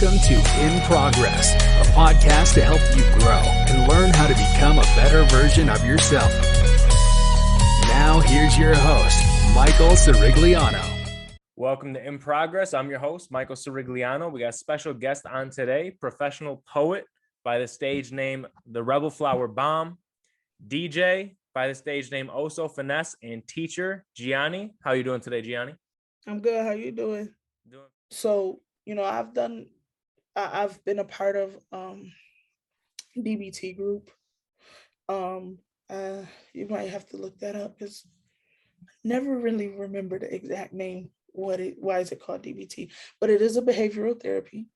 Welcome to In Progress, a podcast to help you grow and learn how to become a better version of yourself. Now, here's your host, Michael Cirigliano. Welcome to In Progress. I'm your host, Michael Cirigliano. We got a special guest on today, professional poet by the stage name The Rebel Flower Bomb, DJ by the stage name Oso Finesse, and teacher Gianni. How you doing today, Gianni? I'm good. How you doing? So, I've been a part of DBT Group. You might have to look that up because I never really remember the exact name. Why is it called DBT? But it is a behavioral therapy.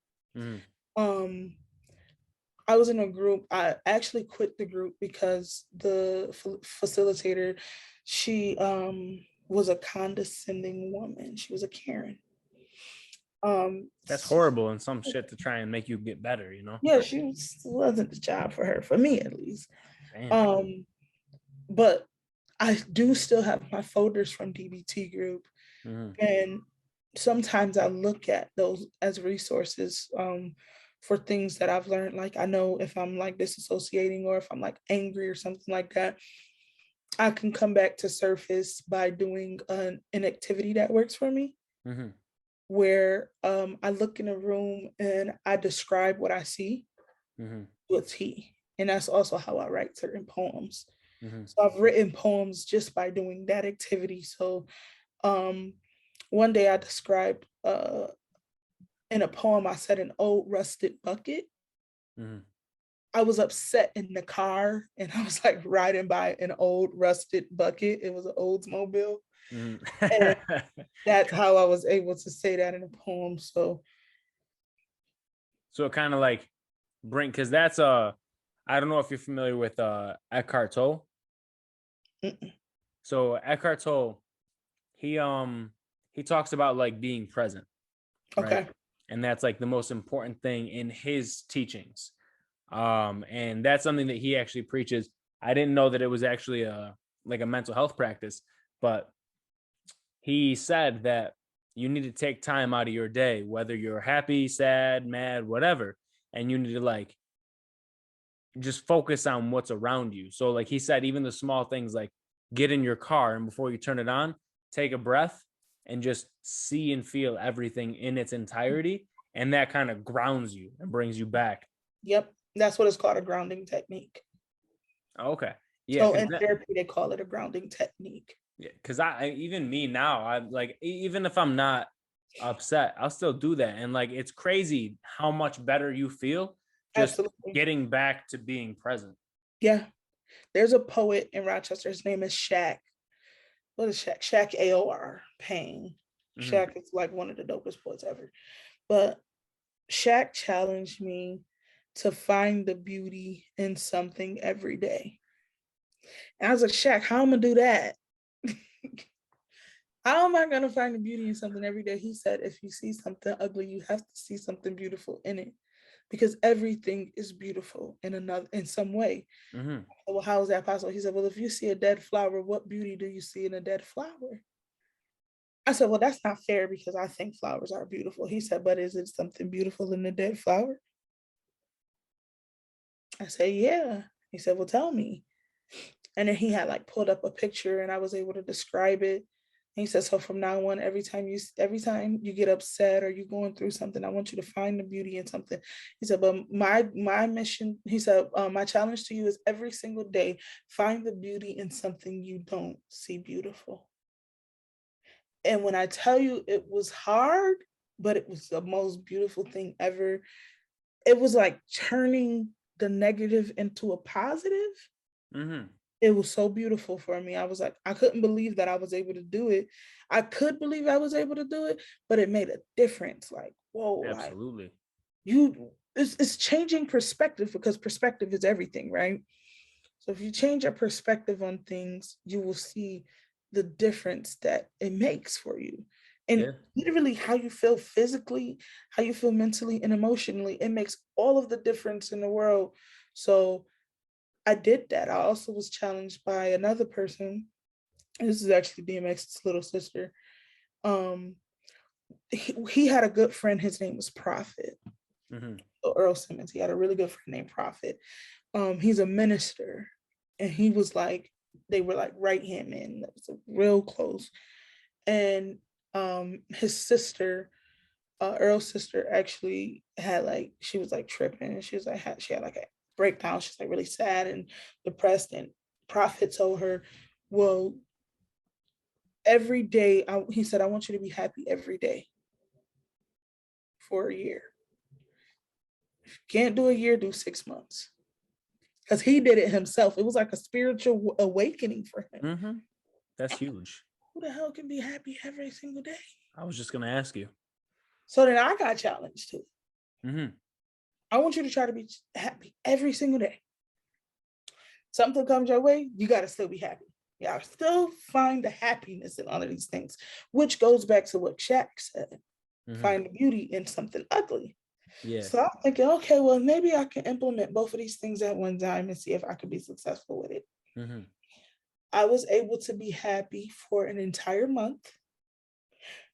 I was in a group. I actually quit the group because the facilitator, she was a condescending woman. She was a Karen. That's horrible and some shit to try and make you get better, Yeah, wasn't the job for her, for me at least. But I do still have my folders from DBT Group. And sometimes I look at those as resources for things that I've learned. Like, I know if I'm like disassociating or if I'm like angry or something like that, I can come back to surface by doing an activity that works for me. Where I look in a room and I describe what I see with T. And that's also how I write certain poems. So I've written poems just by doing that activity. So one day I described in a poem, I said an old rusted bucket. I was upset in the car and I was like riding by an old rusted bucket. It was an Oldsmobile. And that's how I was able to say that in a poem. So it kind of like because that's I don't know if you're familiar with Eckhart Tolle. So Eckhart Tolle, he talks about like being present. Okay. Right? And that's like the most important thing in his teachings. And that's something that he actually preaches. I didn't know that it was actually like a mental health practice, but he said that you need to take time out of your day, whether you're happy, sad, mad, whatever, and you need to like just focus on what's around you. So like he said, even the small things like get in your car and before you turn it on, take a breath and just see and feel everything in its entirety. And that kind of grounds you and brings you back. Yep. That's what it's called, a grounding technique. Okay. Yeah. So in therapy, they call it a grounding technique. Yeah, because even me now, I'm like, even if I'm not upset, I'll still do that. And like, it's crazy how much better you feel just getting back to being present. Yeah. There's a poet in Rochester. His name is Shaq. What is Shaq? Shaq AOR, Pain. Shaq is like one of the dopest poets ever. But Shaq challenged me to find the beauty in something every day. And I was like, Shaq, how am I gonna do that? How am I going to find the beauty in something every day? He said, if you see something ugly, you have to see something beautiful in it, because everything is beautiful in some way. Well, how is that possible? He said, well, if you see a dead flower, what beauty do you see in a dead flower? I said, well, that's not fair because I think flowers are beautiful. He said, but is it something beautiful in a dead flower? I said, yeah. He said, well, tell me. And then he had like pulled up a picture and I was able to describe it. And he said, so from now on, every time you get upset or you're going through something, I want you to find the beauty in something. He said, but my mission, he said, my challenge to you is every single day, find the beauty in something you don't see beautiful. And when I tell you it was hard, but it was the most beautiful thing ever. It was like turning the negative into a positive. It was so beautiful for me. I was like, I couldn't believe that I was able to do it. I could believe I was able to do it, but it made a difference. Like, whoa, absolutely. Like, it's changing perspective, because perspective is everything, right? So if you change your perspective on things, you will see the difference that it makes for you. And literally how you feel physically, how you feel mentally and emotionally, it makes all of the difference in the world. So I did that. I also was challenged by another person. This is actually DMX's little sister. He had a good friend. His name was Prophet. So Earl Simmons, he had a really good friend named Prophet. He's a minister, and he was like, they were like right hand man. That was real close. And his sister, Earl's sister, actually had like, she was like tripping, and she was like, she had like a breakdown. She's like really sad and depressed. And Prophet told her, well, every day, he said, I want you to be happy every day for a year. If you can't do a year, do 6 months. Because he did it himself. It was like a spiritual awakening for him. That's huge. Who the hell can be happy every single day? I was just going to ask you. So then I got challenged too. I want you to try to be happy every single day. Something comes your way, you got to still be happy. You got to still find the happiness in all of these things, which goes back to what Shaq said. Find the beauty in something ugly. Yeah. So I'm thinking, okay, well, maybe I can implement both of these things at one time and see if I could be successful with it. I was able to be happy for an entire month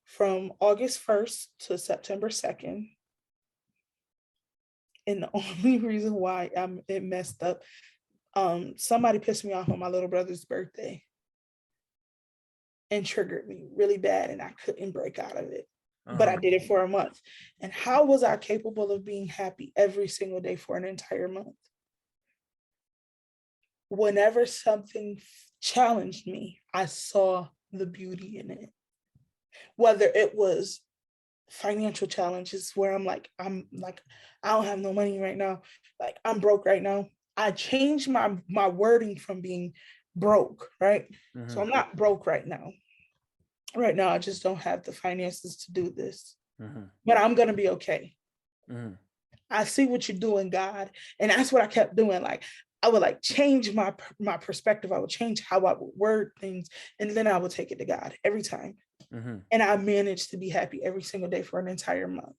from August 1st to September 2nd. And the only reason why it messed up, somebody pissed me off on my little brother's birthday and triggered me really bad, and I couldn't break out of it. But I did it for a month. And how was I capable of being happy every single day for an entire month? Whenever something challenged me, I saw the beauty in it. Whether it was financial challenges where I'm like, I don't have no money right now. Like, I'm broke right now. I changed my wording from being broke, right? So I'm not broke right now. Right now, I just don't have the finances to do this, but I'm going to be okay. I see what you're doing, God. And that's what I kept doing. Like, I would like change my perspective. I would change how I would word things. And then I would take it to God every time. And I managed to be happy every single day for an entire month.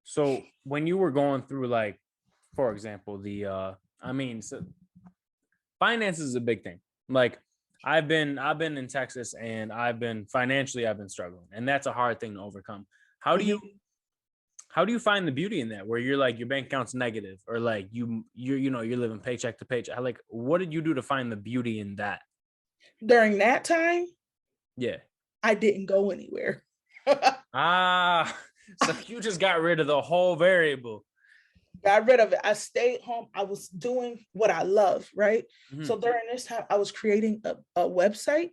So when you were going through, like, for example, so finance is a big thing. Like, I've been in Texas, and I've been struggling, and that's a hard thing to overcome. How do you find the beauty in that, where you're like, your bank account's negative, or like you're living paycheck to paycheck? Like, what did you do to find the beauty in that? During that time? Yeah. I didn't go anywhere. So you just got rid of the whole variable. Got rid of it. I stayed home. I was doing what I love, right? So during this time, I was creating a website.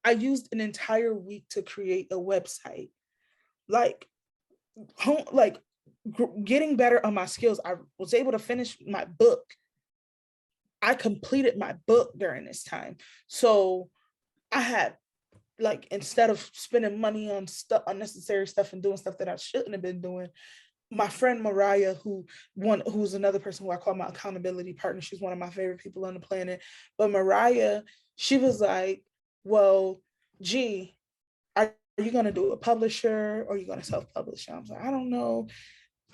I used an entire week to create a website. Getting better on my skills. I was able to finish my book. I completed my book during this time. So I had, like, instead of spending money on unnecessary stuff and doing stuff that I shouldn't have been doing, my friend Mariah, who's another person who I call my accountability partner, she's one of my favorite people on the planet. But Mariah, she was like, well, gee, are you going to do a publisher, or are you going to self-publish? I was like, I don't know.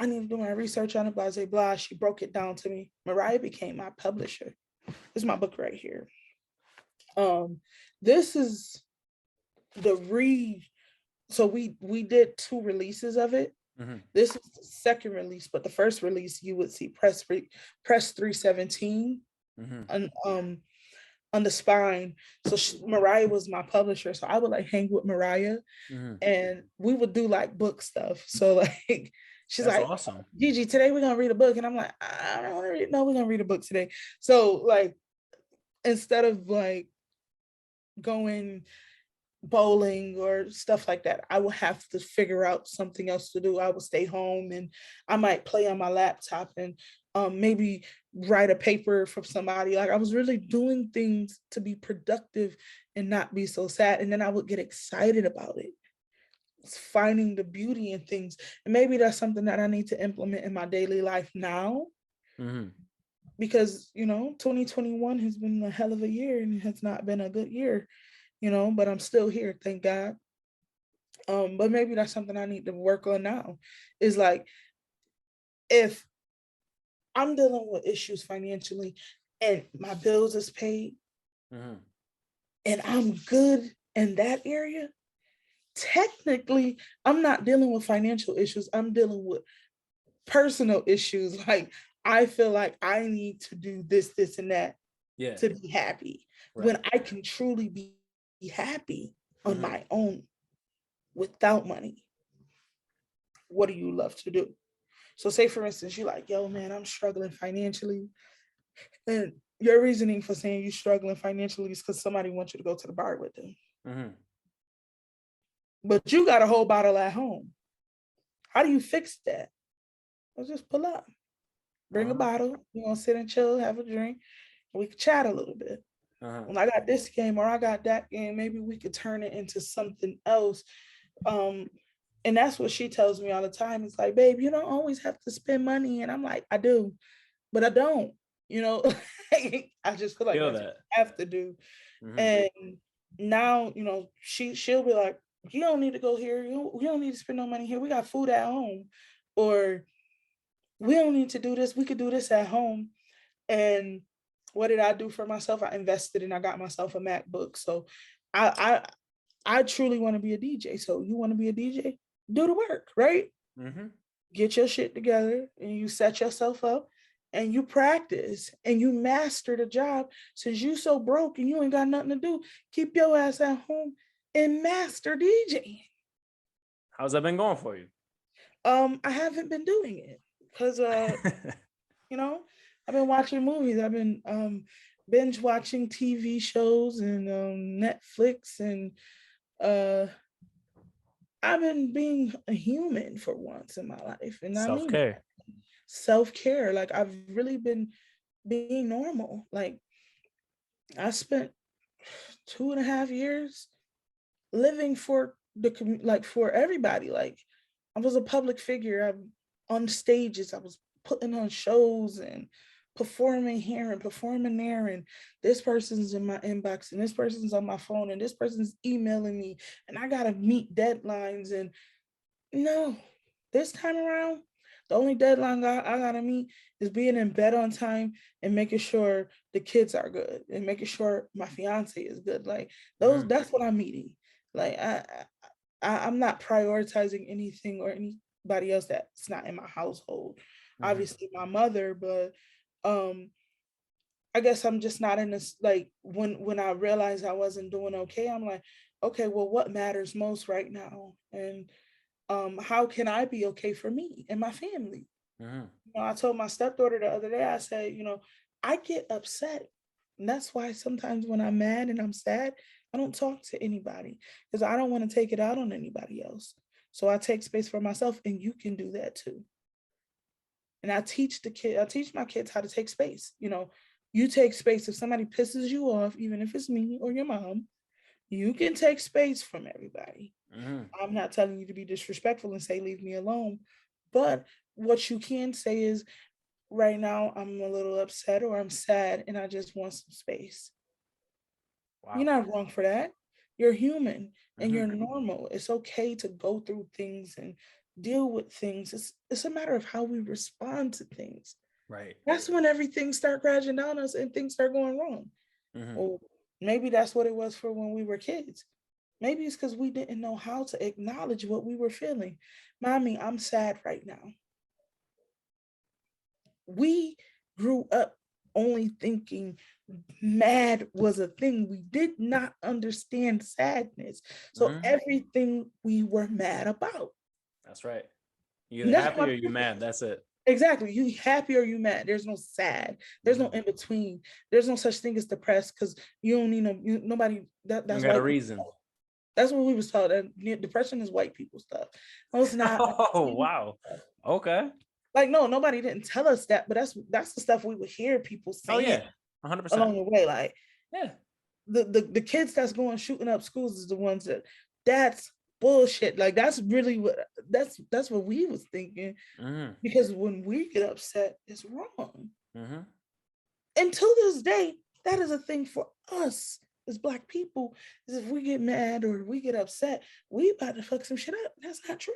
I need to do my research on it, blah, blah, blah. She broke it down to me. Mariah became my publisher. This is my book right here. This is so we did 2 releases of it. This is the second release, but the first release, you would see press 317 on the spine. So Mariah was my publisher, so I would like hang with Mariah, and we would do like book stuff. So like, she's like, awesome, Gigi, today we're gonna read a book, and I'm like, I don't want to read. No, we're gonna read a book today. So like, instead of like going bowling or stuff like that, I would have to figure out something else to do. I would stay home, and I might play on my laptop and maybe write a paper for somebody. Like, I was really doing things to be productive and not be so sad. And then I would get excited about it. It's finding the beauty in things. And maybe that's something that I need to implement in my daily life now. Because, 2021 has been a hell of a year, and it has not been a good year. But I'm still here, thank God. But maybe that's something I need to work on now, is like, if I'm dealing with issues financially and my bills is paid, and I'm good in that area, technically I'm not dealing with financial issues. I'm dealing with personal issues. Like, I feel like I need to do this, this, and that to be happy. Right. When I can truly be happy on my own without money. What do you love to do? So say, for instance, you're like, yo, man, I'm struggling financially. And your reasoning for saying you're struggling financially is because somebody wants you to go to the bar with them. But you got a whole bottle at home. How do you fix that? Well, just pull up. Bring a bottle. You're going to sit and chill, have a drink, and we can chat a little bit. When I got this game or I got that game, maybe we could turn it into something else. And that's what she tells me all the time. It's like, babe, you don't always have to spend money. And I'm like, I do, but I don't, I just feel like that's what I have to do. And now, she'll be like, you don't need to go here. You don't need to spend no money here. We got food at home. Or we don't need to do this. We could do this at home. And what did I do for myself? I invested and I got myself a MacBook. So I truly want to be a DJ. So you want to be a DJ? Do the work, right? Get your shit together and you set yourself up and you practice and you master the job. Since you so broke and you ain't got nothing to do, keep your ass at home and master DJing. How's that been going for you? I haven't been doing it because, I've been watching movies. I've been binge watching TV shows and Netflix, and I've been being a human for once in my life. And self-care. Self-care. Like, I've really been being normal. Like, I spent 2.5 years living for for everybody. Like, I was a public figure. I'm on stages. I was putting on shows and performing here and performing there, and this person's in my inbox and this person's on my phone and this person's emailing me and I gotta meet deadlines. And no, this time around, the only deadline I gotta meet is being in bed on time and making sure the kids are good and making sure my fiance is good. Like, that's what I'm meeting. Like, I'm not prioritizing anything or anybody else that's not in my household. Obviously my mother, but I guess I'm just not in this. Like, when I realized I wasn't doing okay, I'm like, okay, well, what matters most right now? And how can I be okay for me and my family? I told my stepdaughter the other day, I said, I get upset. And that's why sometimes when I'm mad and I'm sad, I don't talk to anybody because I don't want to take it out on anybody else. So I take space for myself, and you can do that too. And I teach my kids how to take space. You take space. If somebody pisses you off, even if it's me or your mom, you can take space from everybody. I'm not telling you to be disrespectful and say, leave me alone. But what you can say is, right now, I'm a little upset or I'm sad and I just want some space. Wow. You're not wrong for that. You're human and you're normal. It's okay to go through things and deal with things. It's a matter of how we respond to things. Right. That's when everything start crashing down us and things start going wrong. Or maybe that's what it was for when we were kids. Maybe it's because we didn't know how to acknowledge what we were feeling. Mommy, I'm sad right now. We grew up only thinking mad was a thing. We did not understand sadness. So everything we were mad about. That's right. You're happy or you're mad. That's it. Exactly. You happy or you mad. There's no sad. There's no in between. There's no such thing as depressed because you don't need nobody. That's got a reason. That's what we was taught. That depression is white people stuff. No, it's not. Oh wow. Okay. Like, no, nobody didn't tell us that, but that's the stuff we would hear people saying. Oh yeah, 100% along the way. Like, yeah, the kids that's going shooting up schools is the ones that's bullshit. Like, that's really that's what we was thinking. Because when we get upset, it's wrong. Until this day, that is a thing for us as Black people. Is if we get mad or we get upset, we about to fuck some shit up. That's not true.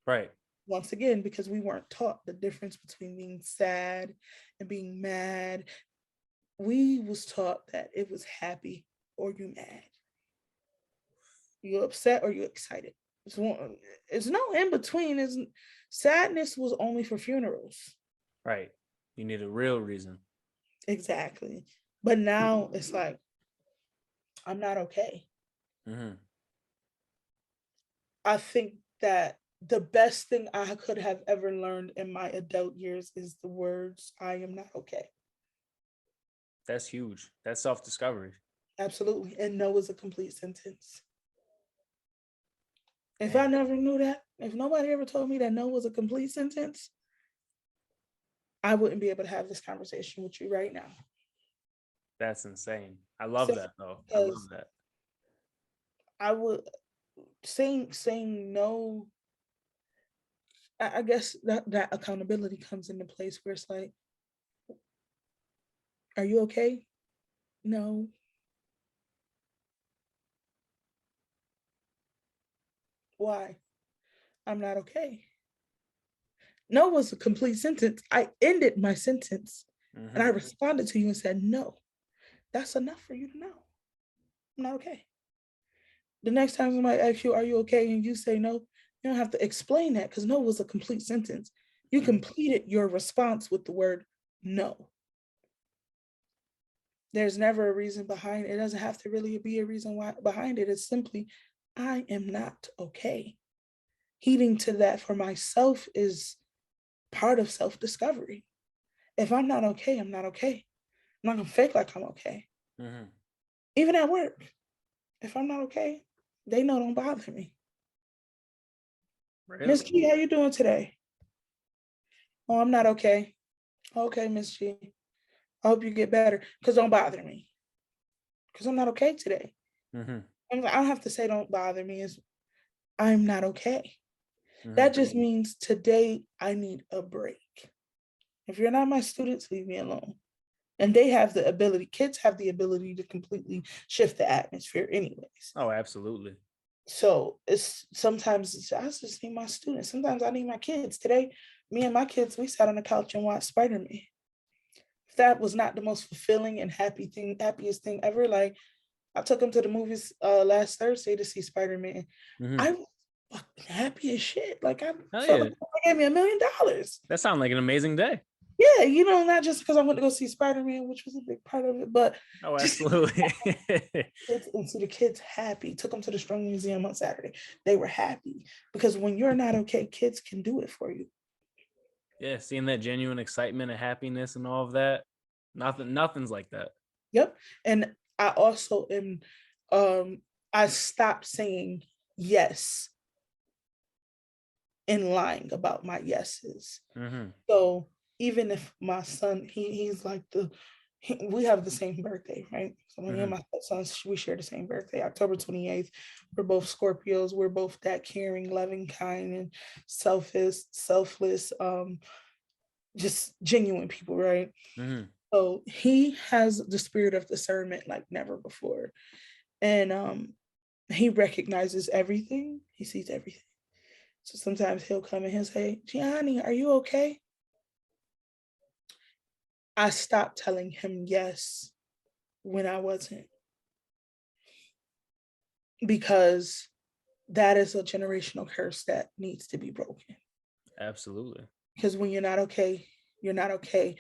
Right. Once again, because we weren't taught the difference between being sad and being mad. We was taught that it was happy or you mad. You upset or you excited. It's no in between. Sadness was only for funerals. Right. You need a real reason. Exactly. But now it's like, I'm not okay. Mm-hmm. I think that the best thing I could have ever learned in my adult years is the words, I am not okay. That's huge. That's self-discovery. Absolutely. And no is a complete sentence. If Dang. I never knew that, if nobody ever told me that no was a complete sentence, I wouldn't be able to have this conversation with you right now. That's insane. I love that though. I love that. I would saying no. I guess that accountability comes into place where it's like, are you okay? No. Why? I'm not okay. No was a complete sentence. I ended my sentence and I responded to you and said, no, that's enough for you to know. I'm not okay. The next time somebody asks you, are you okay? And you say no, you don't have to explain that because no was a complete sentence. You completed your response with the word no. There's never a reason behind it. It doesn't have to really be a reason why behind it. It's simply, I am not okay. Heeding to that for myself is part of self-discovery. If I'm not okay, I'm not okay. I'm not gonna fake like I'm okay. Even at work, if I'm not okay, they know don't bother me. Really? Miss G, how you doing today? Oh, I'm not okay. Okay, Miss G. I hope you get better. Because don't bother me. Because I'm not okay today. I don't have to say don't bother me. Is I'm not okay. That just means today I need a break. If you're not my students, leave me alone. And they have the ability, kids have the ability to completely shift the atmosphere anyways. Oh, absolutely. So sometimes I just need my students. Sometimes I need my kids. Today, me and my kids, we sat on the couch and watched Spider-Man. If that was not the most fulfilling and happiest thing ever, like I took them to the movies last Thursday to see Spider-Man. I was fucking happy as shit. Like I felt like they gave me $1 million. That sounds like an amazing day. Yeah, not just because I went to go see Spider-Man, which was a big part of it, but absolutely. And see the kids happy. Took them to the Strong Museum on Saturday. They were happy because when you're not okay, kids can do it for you. Yeah, seeing that genuine excitement and happiness and all of that, nothing's like that. Yep. And I also am, I stopped saying yes and lying about my yeses. So even if my son, he's like we have the same birthday, right? So me and my sons, we share the same birthday, October 28th. We're both Scorpios. We're both that caring, loving, kind, and selfless, just genuine people, right? So he has the spirit of discernment like never before. And he recognizes everything. He sees everything. So sometimes he'll come and he'll say, Gianni, are you okay? I stopped telling him yes when I wasn't. Because that is a generational curse that needs to be broken. Absolutely. Because when you're not okay, you're not okay.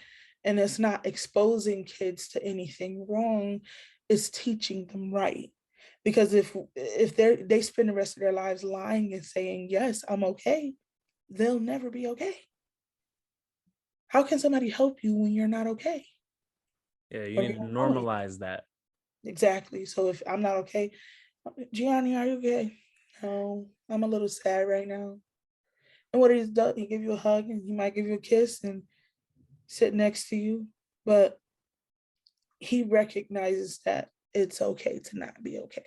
And it's not exposing kids to anything wrong, it's teaching them right. Because if they spend the rest of their lives lying and saying, yes, I'm okay, they'll never be okay. How can somebody help you when you're not okay? Yeah, you need to normalize that. Exactly. So if I'm not okay, Gianni, are you okay? No, I'm a little sad right now. And what he's done, he give you a hug and he might give you a kiss and sit next to you. But he recognizes that it's okay to not be okay.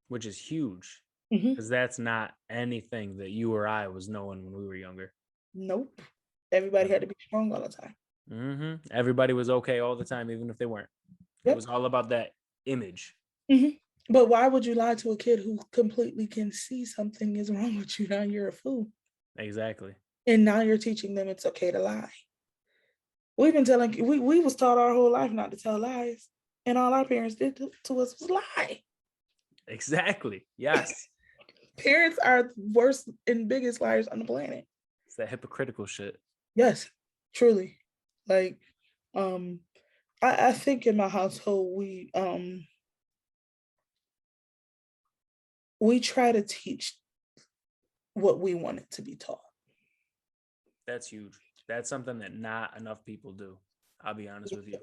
Which is huge. Because that's not anything that you or I was knowing when we were younger. Nope. Everybody had to be strong all the time. Everybody was okay all the time, even if they weren't. It was all about that image. But why would you lie to a kid who completely can see something is wrong with you? Now you're a fool. Exactly. And now you're teaching them it's okay to lie. We've been telling, we was taught our whole life not to tell lies. And all our parents did to us was lie. Exactly. Yes. Parents are the worst and biggest liars on the planet. that hypocritical shit. Yes, truly. Like, I think in my household we try to teach what we want it to be taught. That's huge. That's something that not enough people do. I'll be honest with you.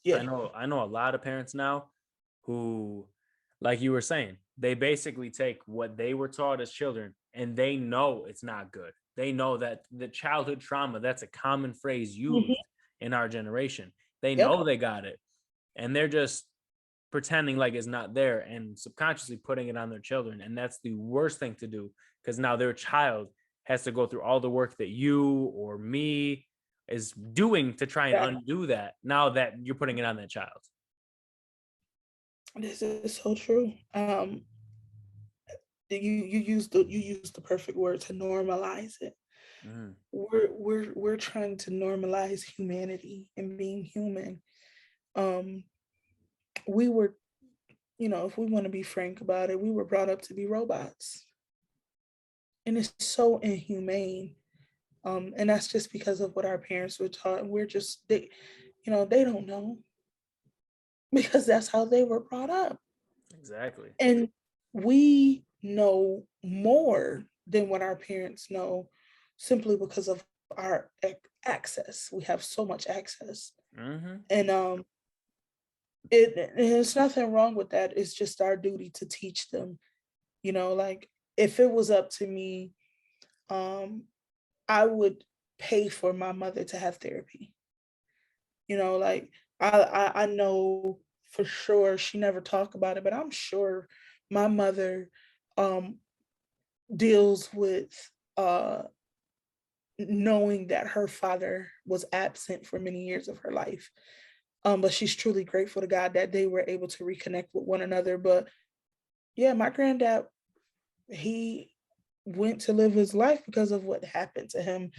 Yeah. I know a lot of parents now who, like you were saying, they basically take what they were taught as children and they know it's not good. They know that the childhood trauma, that's a common phrase used in our generation. They know they got it and they're just pretending like it's not there and subconsciously putting it on their children. And that's the worst thing to do, because now their child has to go through all the work that you or me is doing to try and undo that, now that you're putting it on that child. This is so true. You used the perfect word, to normalize it. We're trying to normalize humanity and being human. We were, if we want to be frank about it, we were brought up to be robots, and it's so inhumane. And that's just because of what our parents were taught, and we're just they don't know, because that's how they were brought up. Exactly. And we know more than what our parents know, simply because of our access. We have so much access. And there's nothing wrong with that. It's just our duty to teach them. Like, if it was up to me, I would pay for my mother to have therapy. Like, I know for sure she never talked about it, but I'm sure my mother deals with knowing that her father was absent for many years of her life. But she's truly grateful to God that they were able to reconnect with one another. But yeah, my granddad, he went to live his life because of what happened to him,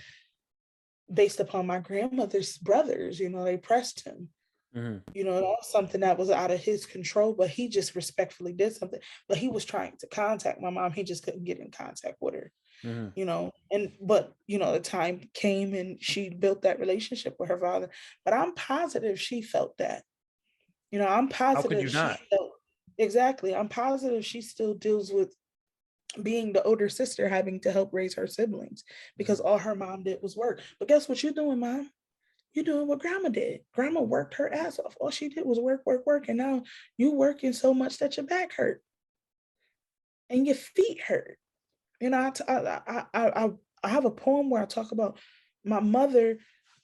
based upon my grandmother's brothers. They pressed him. That was something that was out of his control, but he just respectfully did something. But he was trying to contact my mom. He just couldn't get in contact with her. But the time came and she built that relationship with her father. But I'm positive she felt that. I'm positive she felt, exactly. I'm positive she still deals with being the older sister, having to help raise her siblings, because all her mom did was work. But guess what you're doing, Mom? You're doing what Grandma did. Grandma worked her ass off. All she did was work, work, work. And now you working so much that your back hurt and your feet hurt. I have a poem where I talk about my mother.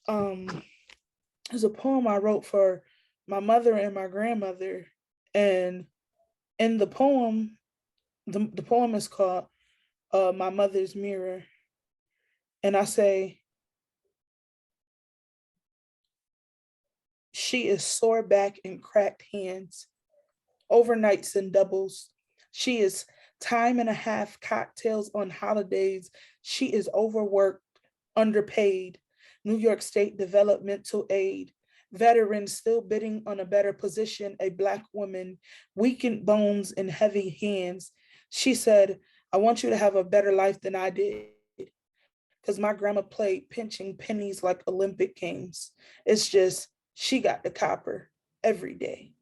There's a poem I wrote for my mother and my grandmother. And in the poem, the poem is called My Mother's Mirror. And I say, she is sore back and cracked hands, overnights and doubles. She is time and a half cocktails on holidays. She is overworked, underpaid. New York State Developmental Aid. Veterans still bidding on a better position. A Black woman, weakened bones and heavy hands. She said, I want you to have a better life than I did. Because my grandma played pinching pennies like Olympic Games. It's just, she got the copper every day.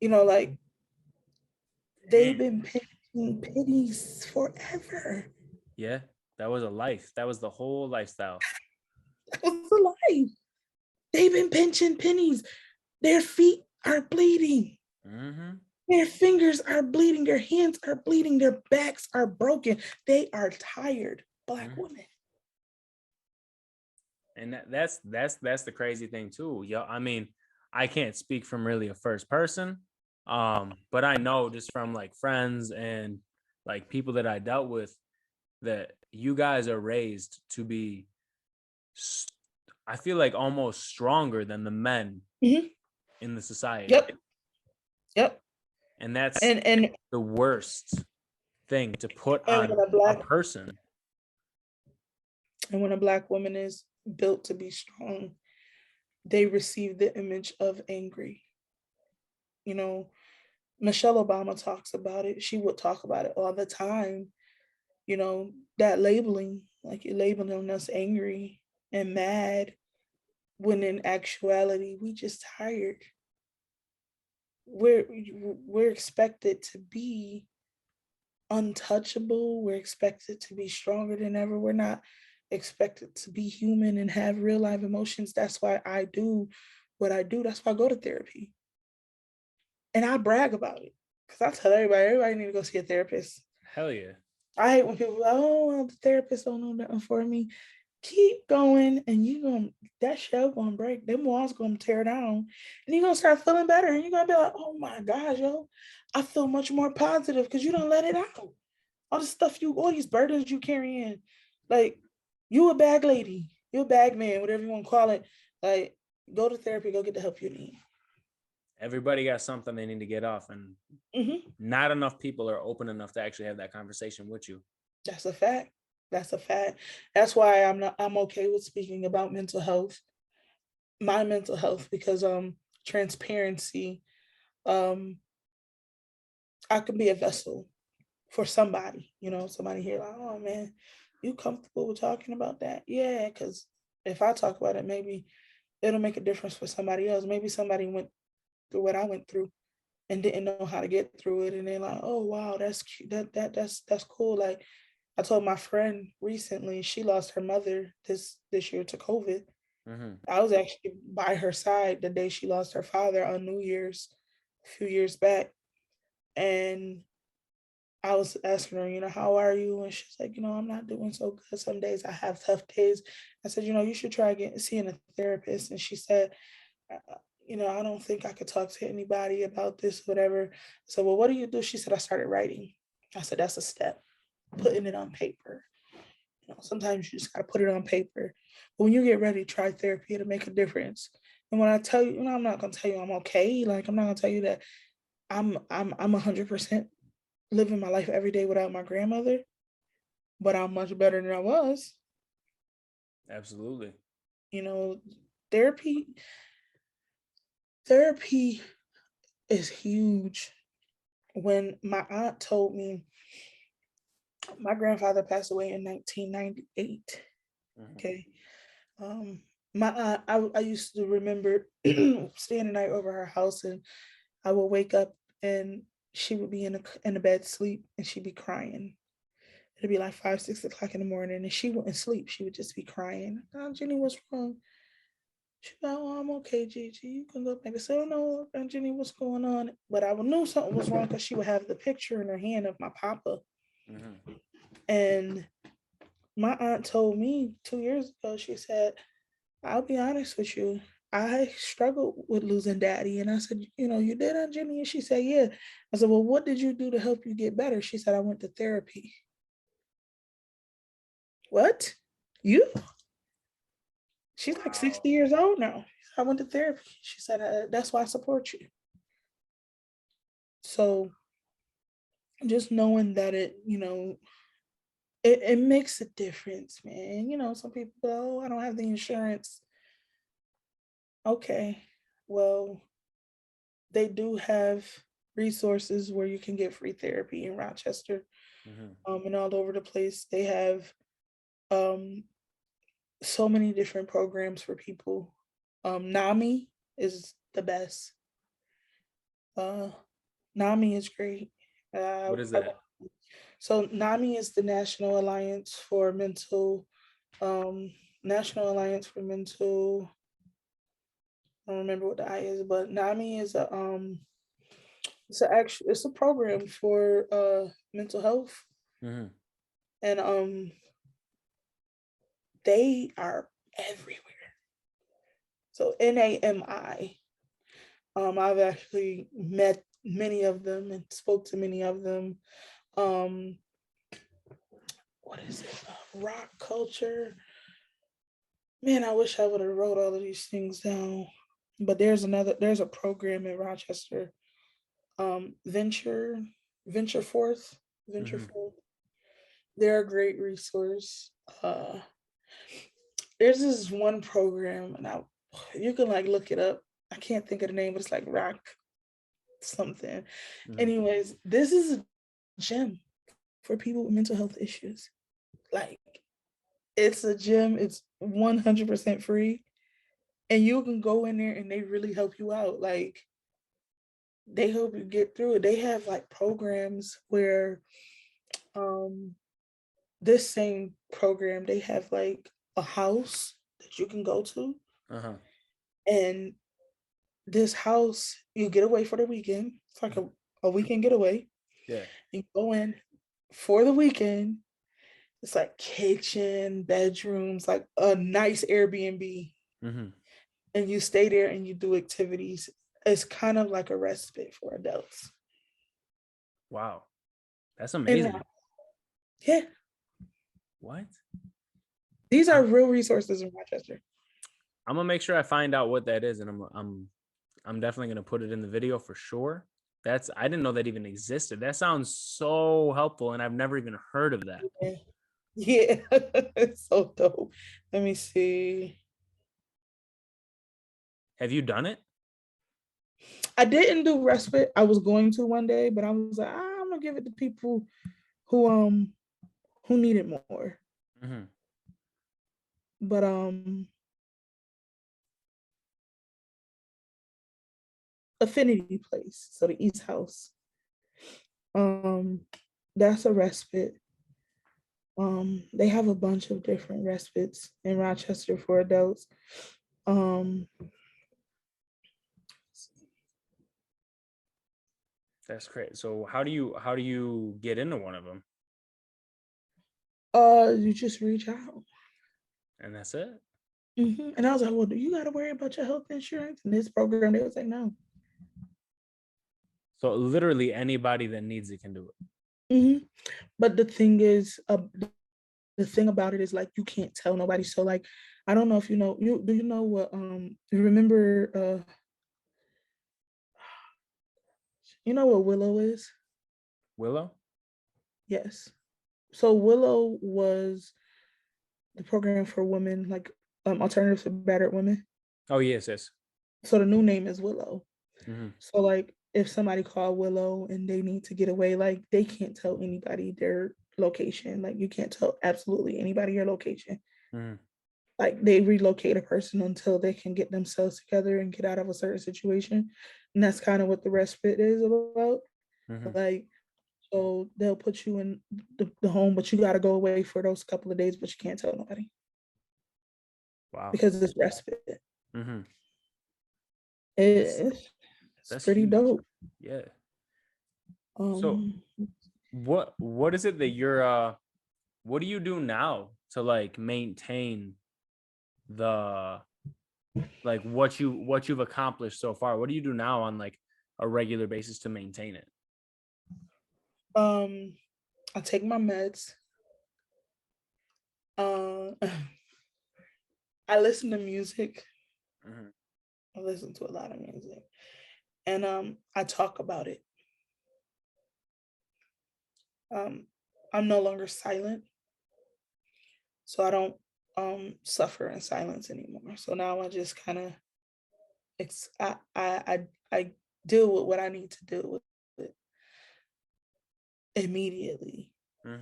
Like, they've been pinching pennies forever. Yeah, that was a life. That was the whole lifestyle. That was a life. They've been pinching pennies. Their feet are bleeding. Their fingers are bleeding. Their hands are bleeding. Their backs are broken. They are tired Black women. And that's the crazy thing too. I mean, I can't speak from really a first person, but I know just from like friends and like people that I dealt with, that you guys are raised to be, I feel like, almost stronger than the men in the society. Yep. And that's and the worst thing to put on a person. And when a Black woman is built to be strong, they receive the image of angry. Michelle Obama talks about it. She would talk about it all the time. you know, that labeling, like you're labeling us angry and mad, when in actuality, we just tired. We're expected to be untouchable. We're expected to be stronger than ever. We're not expected to be human and have real life emotions. That's why I do what I do. That's why I go to therapy. And I brag about it. Because I tell everybody need to go see a therapist. Hell yeah. I hate when people are like, oh, well, the therapist don't know nothing for me. Keep going, and that shell gonna break. Them walls gonna tear down, and you're gonna start feeling better. And you're gonna be like, oh my gosh, yo, I feel much more positive because you don't let it out. All the stuff all these burdens you carrying, like you a bag lady, you a bag man, whatever you want to call it. Like, go to therapy, go get the help you need. Everybody got something they need to get off, and not enough people are open enough to actually have that conversation with you. That's a fact. That's a fact. That's why I'm okay with speaking about mental health, my mental health, because transparency, I can be a vessel for somebody, somebody here like, oh man, you comfortable with talking about that? Yeah, because if I talk about it, maybe it'll make a difference for somebody else. Maybe somebody went through what I went through and didn't know how to get through it, and they're like, oh wow, that's cute. That's cool. Like, I told my friend recently, she lost her mother this year to COVID. I was actually by her side the day she lost her father on New Year's a few years back. And I was asking her, how are you? And she's like, I'm not doing so good. Some days I have tough days. I said, you should try seeing a therapist. And she said, I don't think I could talk to anybody about this, whatever. So, well, what do you do? She said, I started writing. I said, that's a step, putting it on paper. Sometimes you just got to put it on paper. But when you get ready, try therapy, it'll make a difference. And when I tell you, I'm not going to tell you I'm okay. Like, I'm not going to tell you that I'm 100% living my life every day without my grandmother, but I'm much better than I was. Absolutely. Therapy is huge. When my aunt told me, my grandfather passed away in 1998. Okay. My aunt, I used to remember staying the night over her house, and I would wake up and she would be in the bed sleep, and she'd be crying. It'd be like 5, 6 o'clock in the morning, and she wouldn't sleep. She would just be crying. Aunt Jenny, what's wrong? She's like, oh, I'm okay, Gigi. You can look back and say, oh no, Aunt Jenny, what's going on? But I knew something was wrong because she would have the picture in her hand of my papa. And my aunt told me 2 years ago, she said, I'll be honest with you, I struggled with losing daddy. And I said, you did, Aunt Jenny? And she said, yeah. I said, well, what did you do to help you get better? She said, I went to therapy. What? You? She's like 60 years old now. I went to therapy. She said, that's why I support you. So just knowing that it makes a difference, man. Some people go, oh, I don't have the insurance. Okay, well, they do have resources where you can get free therapy in Rochester, and all over the place. They have so many different programs for people. NAMI is the best. NAMI is great. What is that? So NAMI is the National Alliance for Mental. I don't remember what the I is, but NAMI is it's a program for mental health, and they are everywhere. So NAMI. I've actually met many of them and spoke to many of them. What is it? Rock culture. Man, I wish I would have wrote all of these things down. But there's a program in Rochester. Venture Forth. They're a great resource. There's this one program, and you can look it up. I can't think of the name, but it's like rock something. Anyways, this is a gym for people with mental health issues. Like, it's a gym, it's 100% free, and you can go in there and they really help you out. Like, they help you get through it. They have like programs where this same program, they have like a house that you can go to. And this house, you get away for the weekend. It's like a weekend getaway. Yeah. You go in for the weekend. It's like kitchen, bedrooms, like a nice Airbnb. And you stay there and you do activities. It's kind of like a respite for adults. Wow. That's amazing. Yeah. What? These are real resources in Rochester. I'm gonna make sure I find out what that is, and I'm definitely gonna put it in the video for sure. I didn't know that even existed. That sounds so helpful, and I've never even heard of that. Yeah. It's so dope. Let me see. Have you done it? I didn't do respite. I was going to one day, but I was like, I'm gonna give it to people who need it more. But Affinity Place, so the East House. That's a respite. They have a bunch of different respites in Rochester for adults. That's great. So how do you get into one of them? You just reach out. And that's it? And I was like, well, do you got to worry about your health insurance? And this program, they was like, no. So literally anybody that needs it can do it. But the thing is, the thing about it is, like, you can't tell nobody. So, like, I don't know if you know, do you know what, you remember, you know what Willow is? Willow? Yes. So Willow was the program for women, like alternatives for battered women. Oh, yes. So the new name is Willow. So like if somebody called Willow and they need to get away, like they can't tell anybody their location. Like you can't tell absolutely anybody your location. Like they relocate a person until they can get themselves together and get out of a certain situation. And that's kind of what the respite is about. Like, so they'll put you in the home, but you got to go away for those couple of days, but you can't tell nobody. Wow. Because it's respite. It's pretty huge. Dope. Yeah. So what is it that you're what do you do now to like maintain the like what you've accomplished so far? What do you do now on like a regular basis to maintain it? I take my meds. I listen to music. I listen to a lot of music. And I talk about it. I'm no longer silent. So I don't suffer in silence anymore. So now I just kind of I deal with what I need to deal with it immediately.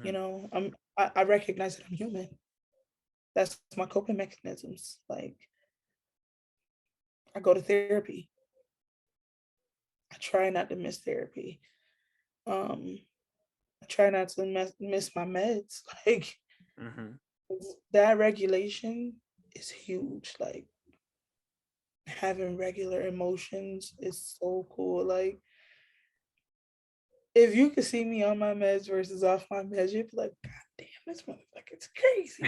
You know, I recognize that I'm human. That's my coping mechanisms. Like, I go to therapy. I try not to miss therapy. I try not to miss my meds. Like, that regulation is huge. Like, having regular emotions is so cool. Like, if you could see me on my meds versus off my meds, you'd be like, God damn, this motherfucker's crazy.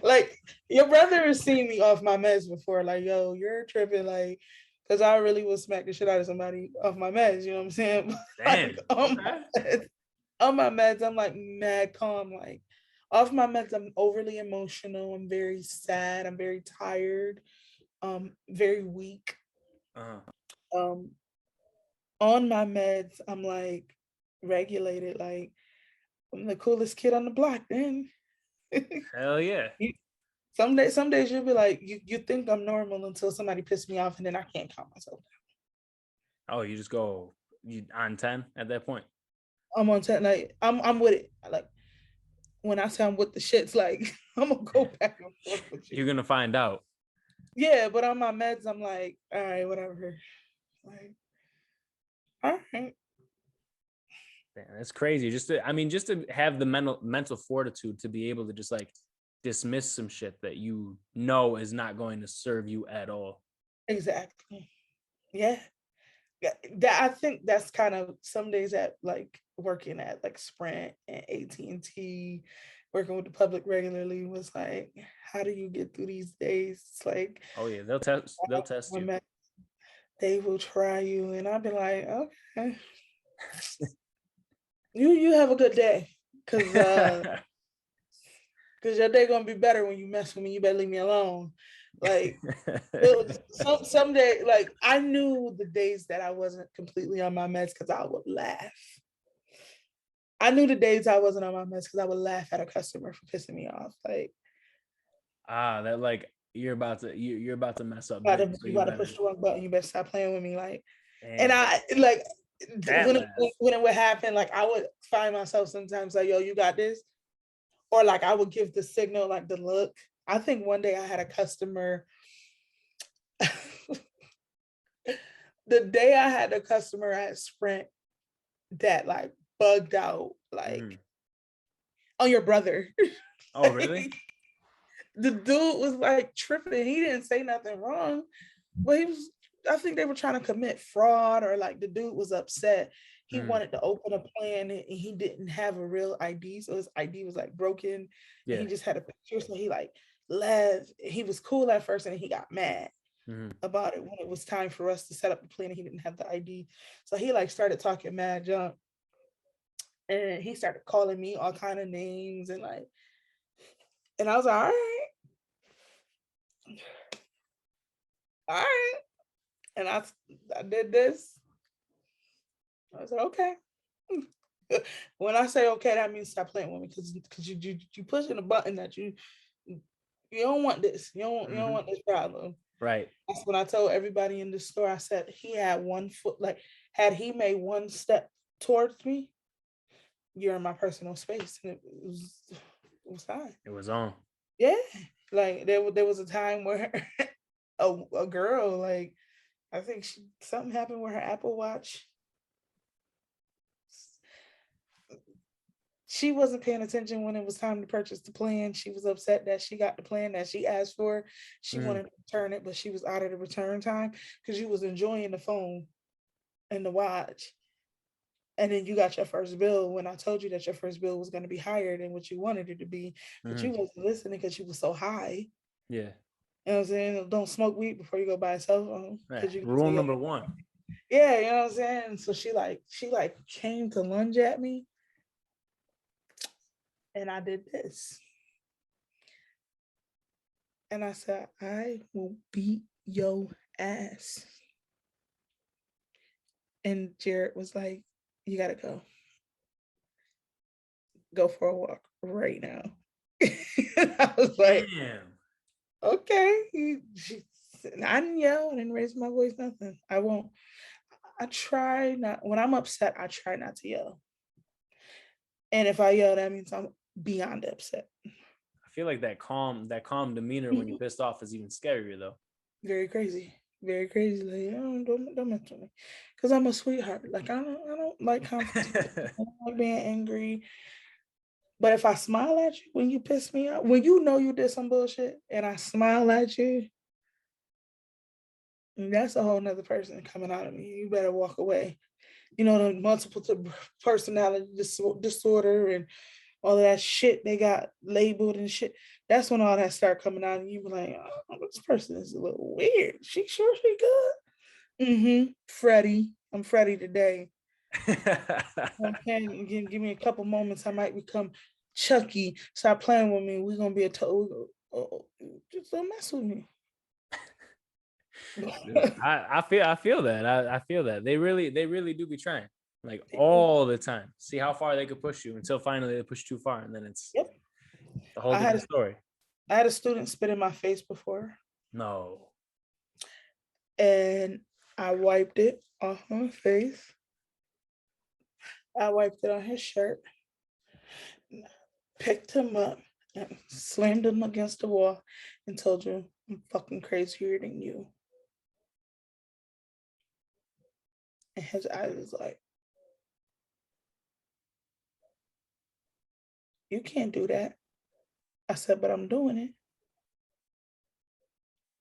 Like, your brother has seen me off my meds before. Like, yo, you're tripping. Like, because I really would smack the shit out of somebody off my meds. You know what I'm saying? Like, on my meds, I'm like mad calm. Like, off my meds, I'm overly emotional. I'm very sad. I'm very tired. Very weak. On my meds, I'm like regulated. Like, I'm the coolest kid on the block then. Hell yeah. Some days you'll be like, you think I'm normal until somebody pissed me off, and then I can't calm myself down. Oh, you just go on 10 at that point? I'm on 10. Like I'm with it. Like when I say I'm with the shits, like I'm gonna go back and forth with you. You're gonna find out. Yeah, but on my meds, I'm like, all right, whatever. Like, all right. Man, that's crazy. Just to have the mental fortitude to be able to just like dismiss some shit that you know is not going to serve you at all. Exactly. Yeah. That I think that's kind of some days at like working at like Sprint and AT&T, working with the public regularly was like, how do you get through these days? It's like, Oh yeah, they'll test you. They will try you, and I'll be like, okay, you have a good day, because your day gonna be better when you mess with me. You better leave me alone. Like some day, like I knew the days that I wasn't completely on my meds because I would laugh. I knew the days I wasn't on my meds because I would laugh at a customer for pissing me off. Like that like you're about to mess up. you gotta push the wrong button. You better stop playing with me. Like, damn. and I like when when it would happen, like I would find myself sometimes like, yo, you got this. Or like I would give the signal, like the look. I think one day I had a customer. The day I had a customer at Sprint that like bugged out, like on your brother. Oh, really? The dude was like tripping. He didn't say nothing wrong, but I think they were trying to commit fraud, or like the dude was upset. He wanted to open a plan and he didn't have a real ID. So his ID was like broken. Yeah. And he just had a picture. So he like left. He was cool at first and he got mad about it when it was time for us to set up the plan and he didn't have the ID. So he like started talking mad junk. And he started calling me all kind of names and like, and I was like, all right. And I did this. I was like, okay. When I say okay, that means stop playing with me because you pushing a button that you don't want this. You don't want this problem. Right. That's when I told everybody in the store. I said he had one foot, like had he made one step towards me, you're in my personal space, and it was fine. It was on. Yeah, like there was a time where a girl, like I think something happened with her Apple Watch. She wasn't paying attention when it was time to purchase the plan. She was upset that she got the plan that she asked for. She wanted to return it, but she was out of the return time because you was enjoying the phone and the watch. And then you got your first bill when I told you that your first bill was going to be higher than what you wanted it to be. But you wasn't listening because you was so high. Yeah. You know what I'm saying? Don't smoke weed before you go buy a cell phone. Right. Rule number one. Yeah, you know what I'm saying? So she came to lunge at me. And I did this. And I said, I will beat your ass. And Jared was like, you gotta go. Go for a walk right now. I was like, damn. Okay. I didn't yell, I didn't raise my voice, nothing. I won't. I try not, when I'm upset, I try not to yell. And if I yell, that means I'm beyond upset. I feel like that calm demeanor when you're pissed off is even scarier though. Very crazy. Very crazy. Like, don't mess with me. Because I'm a sweetheart. Like I don't like conflict. I don't like being angry. But if I smile at you when you piss me off, when you know you did some bullshit and I smile at you, that's a whole nother person coming out of me. You better walk away. You know, the multiple personality disorder and all of that shit they got labeled and shit. That's when all that start coming out and you be like, oh, this person is a little weird. She sure she good? Freddie. I'm Freddie today. Okay, give me a couple moments. I might become Chucky. Stop playing with me. We're gonna be just don't mess with me. I feel that. I feel that. They really do be trying. Like all the time. See how far they could push you until finally they push too far, and then it's a whole different story. I had a student spit in my face before. No. And I wiped it off my face. I wiped it on his shirt, picked him up, and slammed him against the wall and told you, I'm fucking crazier than you. And his eyes was like, you can't do that. I said, but I'm doing it.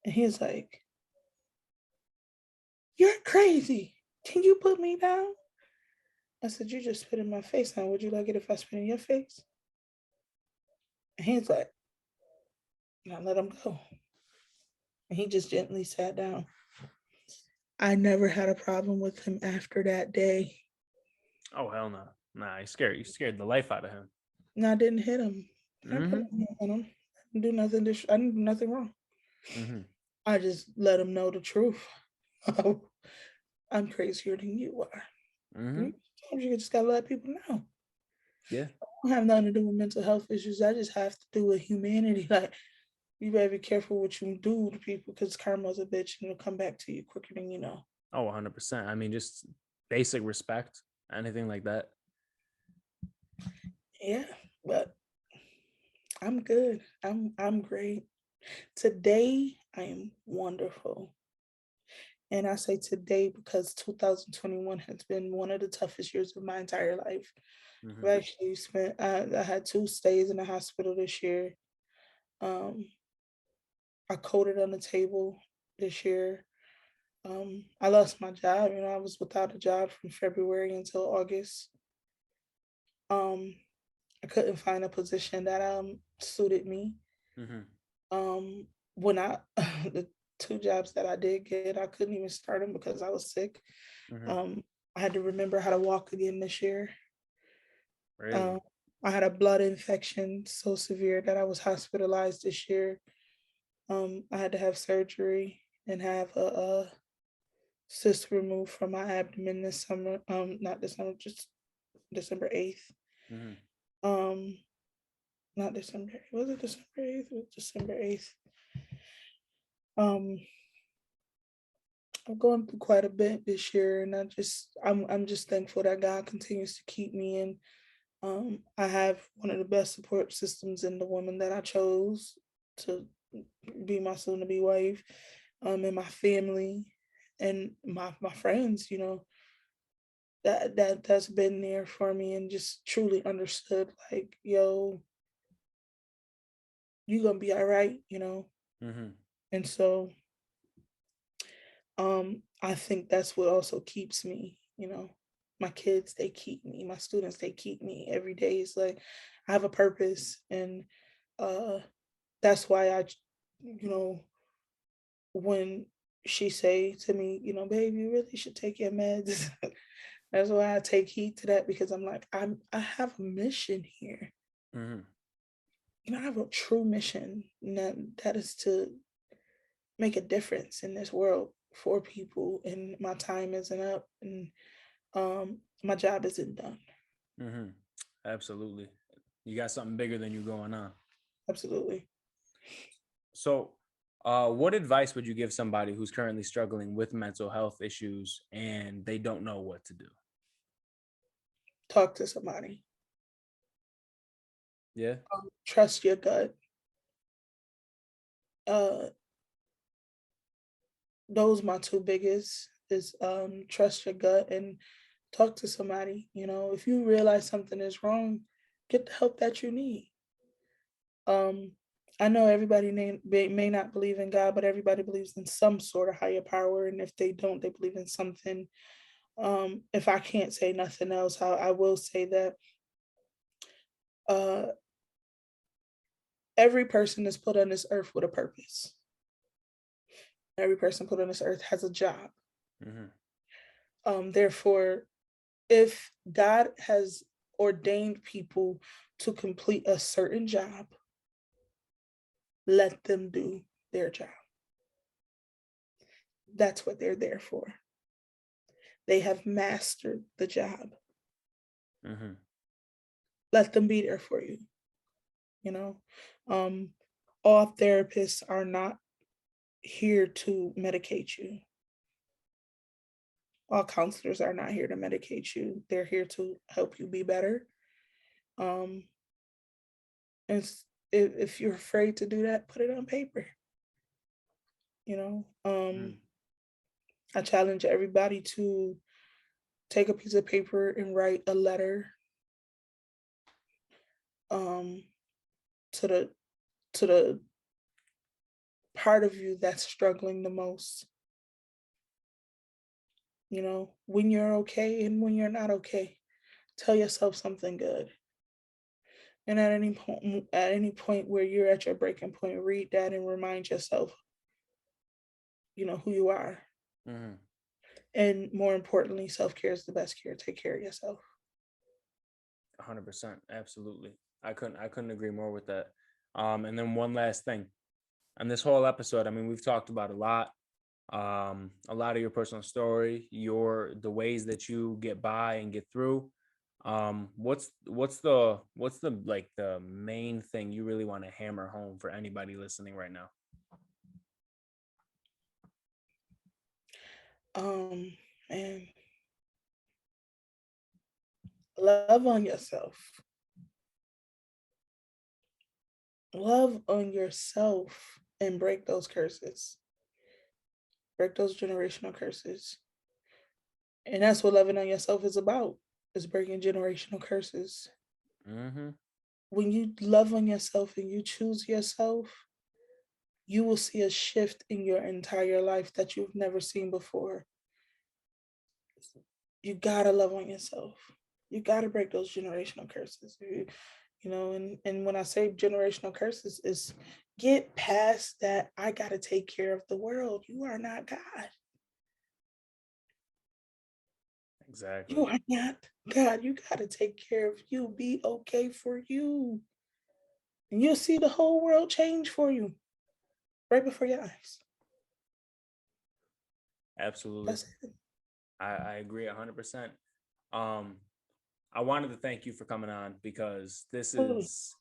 And he's like, you're crazy. Can you put me down? I said, you just spit in my face. Now, would you like it if I spit in your face? And he's like, and I let him go. And he just gently sat down. I never had a problem with him after that day. Oh, hell no. Nah, you scared the life out of him. And I didn't hit him. I didn't put my hand on him. I didn't do nothing. I didn't do nothing wrong. I just let him know the truth. I'm crazier than you are. Sometimes you just gotta let people know. Yeah. I don't have nothing to do with mental health issues. I just have to do with humanity. Like, you better be careful what you do to people, because karma's a bitch and it'll come back to you quicker than you know. Oh, 100%. I mean, just basic respect, anything like that. Yeah, but I'm good. I'm great. Today I am wonderful. And I say today because 2021 has been one of the toughest years of my entire life. I've actually I had 2 stays in the hospital this year. I coded on the table this year. I lost my job. I was without a job from February until August. I couldn't find a position that suited me. When I the 2 jobs that I did get, I couldn't even start them because I was sick. I had to remember how to walk again this year. Really? I had a blood infection so severe that I was hospitalized this year. I had to have surgery and have a cyst removed from my abdomen this summer. Not this summer, just December 8th. Not December. Was it December 8th? It was December 8th. I'm going through quite a bit this year, and I'm just thankful that God continues to keep me. And I have one of the best support systems in the woman that I chose to be my soon-to-be wife, and my family and my friends. That's been there for me and just truly understood, like, yo, you gonna be all right. And so I think that's what also keeps me. My kids, they keep me. My students, they keep me. Every day is like I have a purpose, and that's why when she say to me, babe, you really should take your meds. That's why I take heed to that, because I'm like, I have a mission here. I have a true mission, and that is to make a difference in this world for people. And my time isn't up, and my job isn't done. Absolutely. You got something bigger than you going on. Absolutely. So, what advice would you give somebody who's currently struggling with mental health issues and they don't know what to do? Talk to somebody. Yeah. Trust your gut. Those my 2 biggest is trust your gut and talk to somebody. If you realize something is wrong, get the help that you need. I know everybody may not believe in God, but everybody believes in some sort of higher power. And if they don't, they believe in something. If I can't say nothing else, I will say that every person is put on this earth with a purpose. Every person put on this earth has a job. Therefore, if God has ordained people to complete a certain job, let them do their job. That's what they're there for. They have mastered the job. Let them be there for you. All therapists are not here to medicate you. All counselors are not here to medicate you. They're here to help you be better. And if you're afraid to do that, put it on paper. I challenge everybody to take a piece of paper and write a letter to the part of you that's struggling the most. When you're okay and when you're not okay, tell yourself something good. And at any point where you're at your breaking point, read that and remind yourself, who you are. Mm-hmm. And more importantly, self-care is the best care. Take care of yourself. 100%. Absolutely. I couldn't agree more with that. And then one last thing. On this whole episode, I mean, we've talked about a lot of your personal story, the ways that you get by and get through. What's the like the main thing you really want to hammer home for anybody listening right now? And love on yourself. Love on yourself and break those curses. Break those generational curses. And that's what loving on yourself is about, is breaking generational curses. Mm-hmm. When you love on yourself and you choose yourself, you will see a shift in your entire life that you've never seen before. You gotta love on yourself. You gotta break those generational curses. And when I say generational curses, is get past that. I gotta take care of the world. You are not God. Exactly. You are not God. You gotta take care of you. Be okay for you. And you'll see the whole world change for you right before your eyes. Absolutely. That's it. I agree 100%. I wanted to thank you for coming on, because this is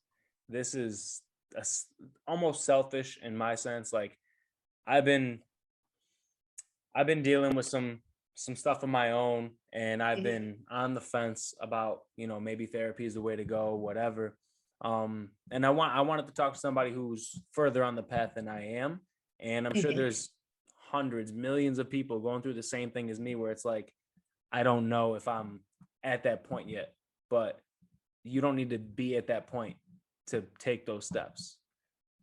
almost selfish in my sense. Like I've been dealing with some stuff of my own, and I've been on the fence about, maybe therapy is the way to go, whatever. And I wanted to talk to somebody who's further on the path than I am. And I'm sure there's hundreds, millions of people going through the same thing as me, where it's like, I don't know if I'm at that point yet, but you don't need to be at that point to take those steps.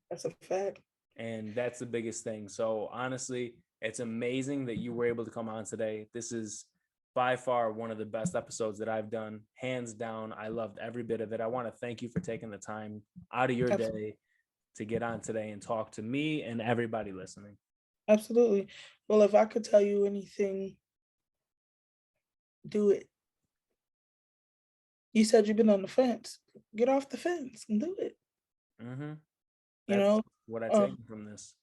That's a fact. And that's the biggest thing. So honestly, it's amazing that you were able to come on today. This is by far one of the best episodes that I've done, hands down. I loved every bit of it. I want to thank you for taking the time out of your day to get on today and talk to me and everybody listening. Absolutely. Well, if I could tell you anything, do it. You said you've been on the fence. Get off the fence and do it. Mm-hmm. That's what I take from this.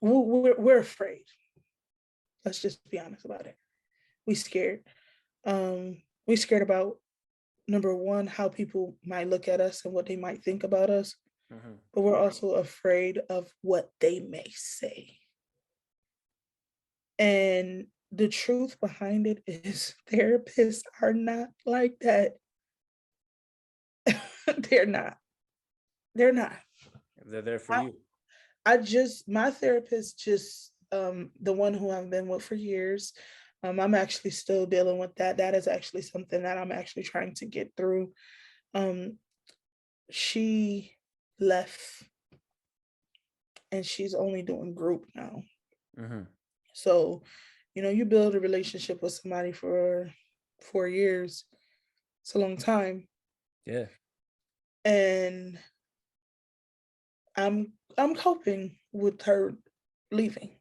We're afraid. Let's just be honest about it. We scared. We scared about, number one, how people might look at us and what they might think about us. Mm-hmm. But we're also afraid of what they may say. And the truth behind it is therapists are not like that. They're not. They're there for you. My therapist, the one who I've been with for years, I'm actually still dealing with that. That is actually something that I'm actually trying to get through. She left and she's only doing group now. Mm-hmm. So, you build a relationship with somebody for 4 years. It's a long time. Yeah. And I'm coping with her leaving.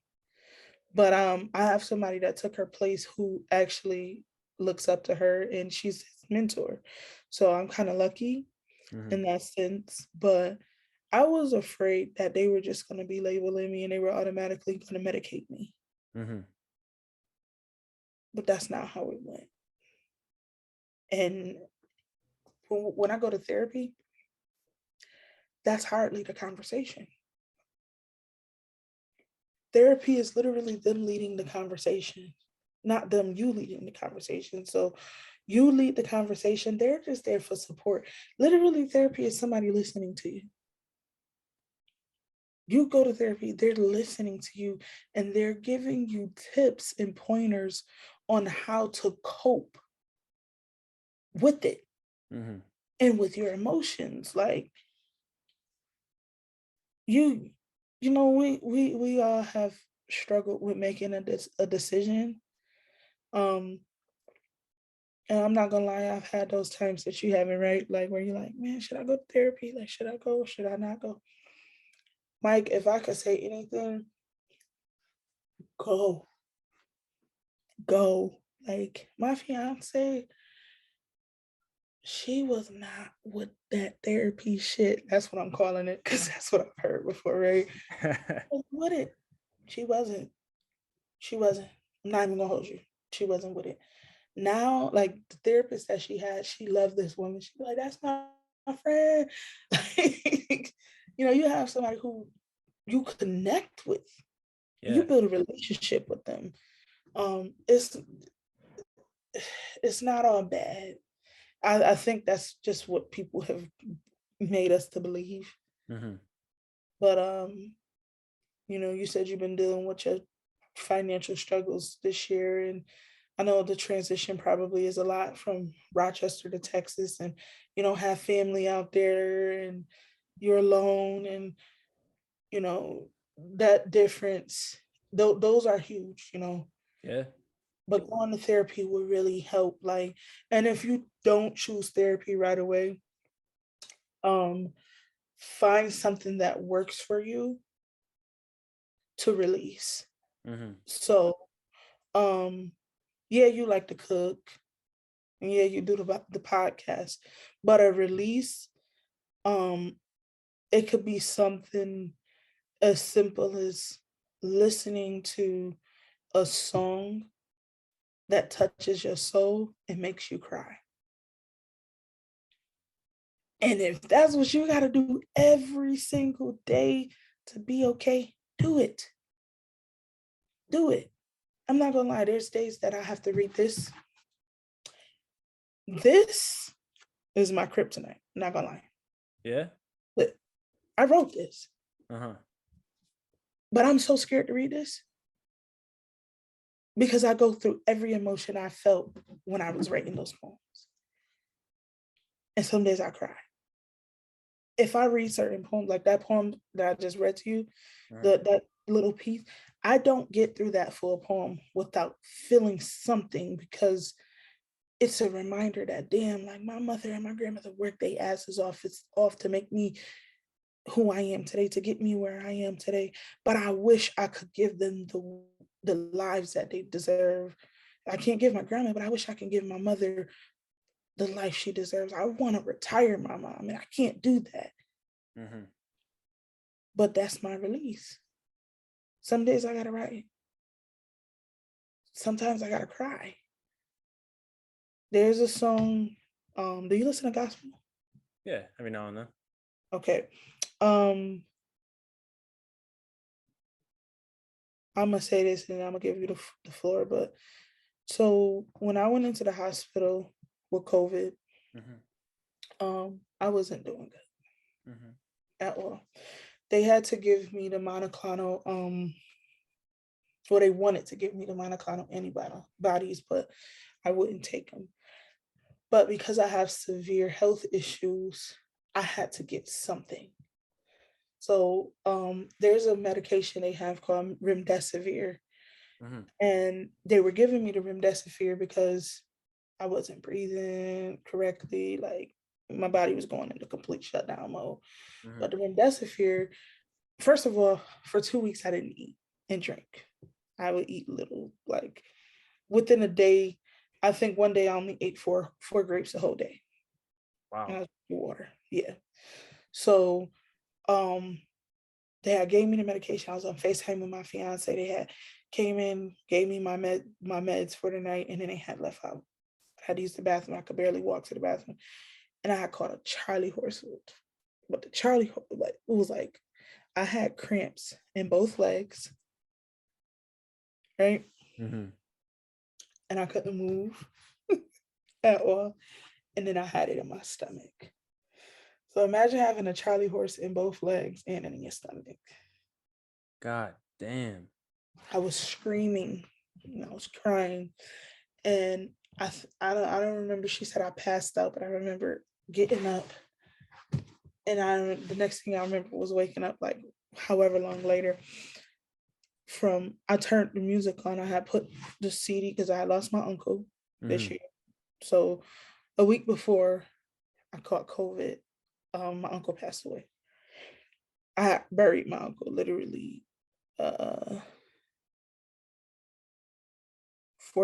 But I have somebody that took her place who actually looks up to her, and she's his mentor. So I'm kind of lucky in that sense. But I was afraid that they were just going to be labeling me and they were automatically going to medicate me. Mm-hmm. But that's not how it went. And when I go to therapy, that's hardly the conversation. therapy is literally them leading the conversation, not them, you leading the conversation. So you lead the conversation. They're just there for support. Literally, therapy is somebody listening to you. You go to therapy, they're listening to you, and they're giving you tips and pointers on how to cope with it and with your emotions. Like, you know, we all have struggled with making a decision. And I'm not gonna lie, I've had those times that you haven't, right? Like, where you're like, man, should I go to therapy? Like, should I go? Should I not go? Mike, if I could say anything, go. Like, my fiance, she was not with that therapy shit. That's what I'm calling it, because that's what I've heard before, right? With it. She wasn't. I'm not even gonna hold you. She wasn't with it. Now, like, the therapist that she had, she loved this woman. She's like, that's my friend. Like, you have somebody who you connect with. Yeah. You build a relationship with them. It's not all bad. I think that's just what people have made us to believe. But you said you've been dealing with your financial struggles this year, and I know the transition probably is a lot from Rochester to Texas, and you don't have family out there, and you're alone, and that difference. Those are huge. Yeah. But going to therapy will really help. Like, and if you don't choose therapy right away, find something that works for you to release. So, yeah, you like to cook, and yeah, you do the podcast, but a release, it could be something as simple as listening to a song that touches your soul and makes you cry. And if that's what you got to do every single day to be okay, do it. Do it. I'm not gonna lie, there's days that I have to read this. This is my kryptonite. I'm not gonna lie. Yeah. But I wrote this. But I'm so scared to read this because I go through every emotion I felt when I was writing those poems. And some days I cry. If I read certain poems, like that poem that I just read to you, that little piece, I don't get through that full poem without feeling something, because it's a reminder that, damn, like, my mother and my grandmother worked their asses off. It's off to make me who I am today, to get me where I am today. But I wish I could give them the lives that they deserve. I can't give my grandma, but I wish I can give my mother the life she deserves. I want to retire my mom, and I can't do that. But that's my release. Some days I gotta write. Sometimes I gotta cry. There's a song. Do you listen to gospel? Yeah, every now and then. Okay. I'm gonna say this and I'm gonna give you the floor. But so when I went into the hospital with COVID, I wasn't doing good at all. They had to give me the monoclonal, well, they wanted to give me the monoclonal antibodies, but I wouldn't take them. But because I have severe health issues, I had to get something. So there's a medication they have called remdesivir. And they were giving me the remdesivir because I wasn't breathing correctly. Like, my body was going into complete shutdown mode. But the remdesivir, first of all, for 2 weeks, I didn't eat and drink. I would eat little, like, within a day. I think one day I only ate four grapes a whole day. Wow. And I was water. Yeah. So they had gave me the medication. I was on FaceTime with my fiance. They had came in, gave me my meds for the night, and then they had left out. I had to use the bathroom. I could barely walk to the bathroom. And I had caught a Charlie horse. But the Charlie, like, it was like I had cramps in both legs. right? Mm-hmm. And I couldn't move at all. And then I had it in my stomach. So imagine having a Charlie horse in both legs and in your stomach. God damn. I was screaming, I was crying, and I don't remember. She said I passed out, but I remember getting up, and the next thing I remember was waking up like however long later. I turned the music on. I had put the CD because I had lost my uncle this year. So a week before I caught COVID, my uncle passed away. I had buried my uncle literally 4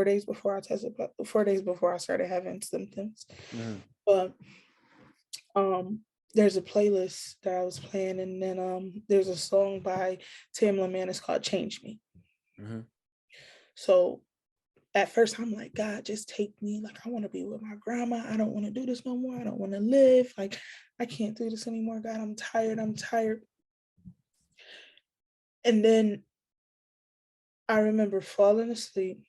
days before I tested, 4 days before I started having symptoms. But there's a playlist that I was playing, and then there's a song by Tamla Man. It's called "Change Me." So at first I'm like, God, just take me. Like, I want to be with my grandma. I don't want to do this no more. I don't want to live. Like, I can't do this anymore. God, I'm tired. I'm tired. And then I remember falling asleep.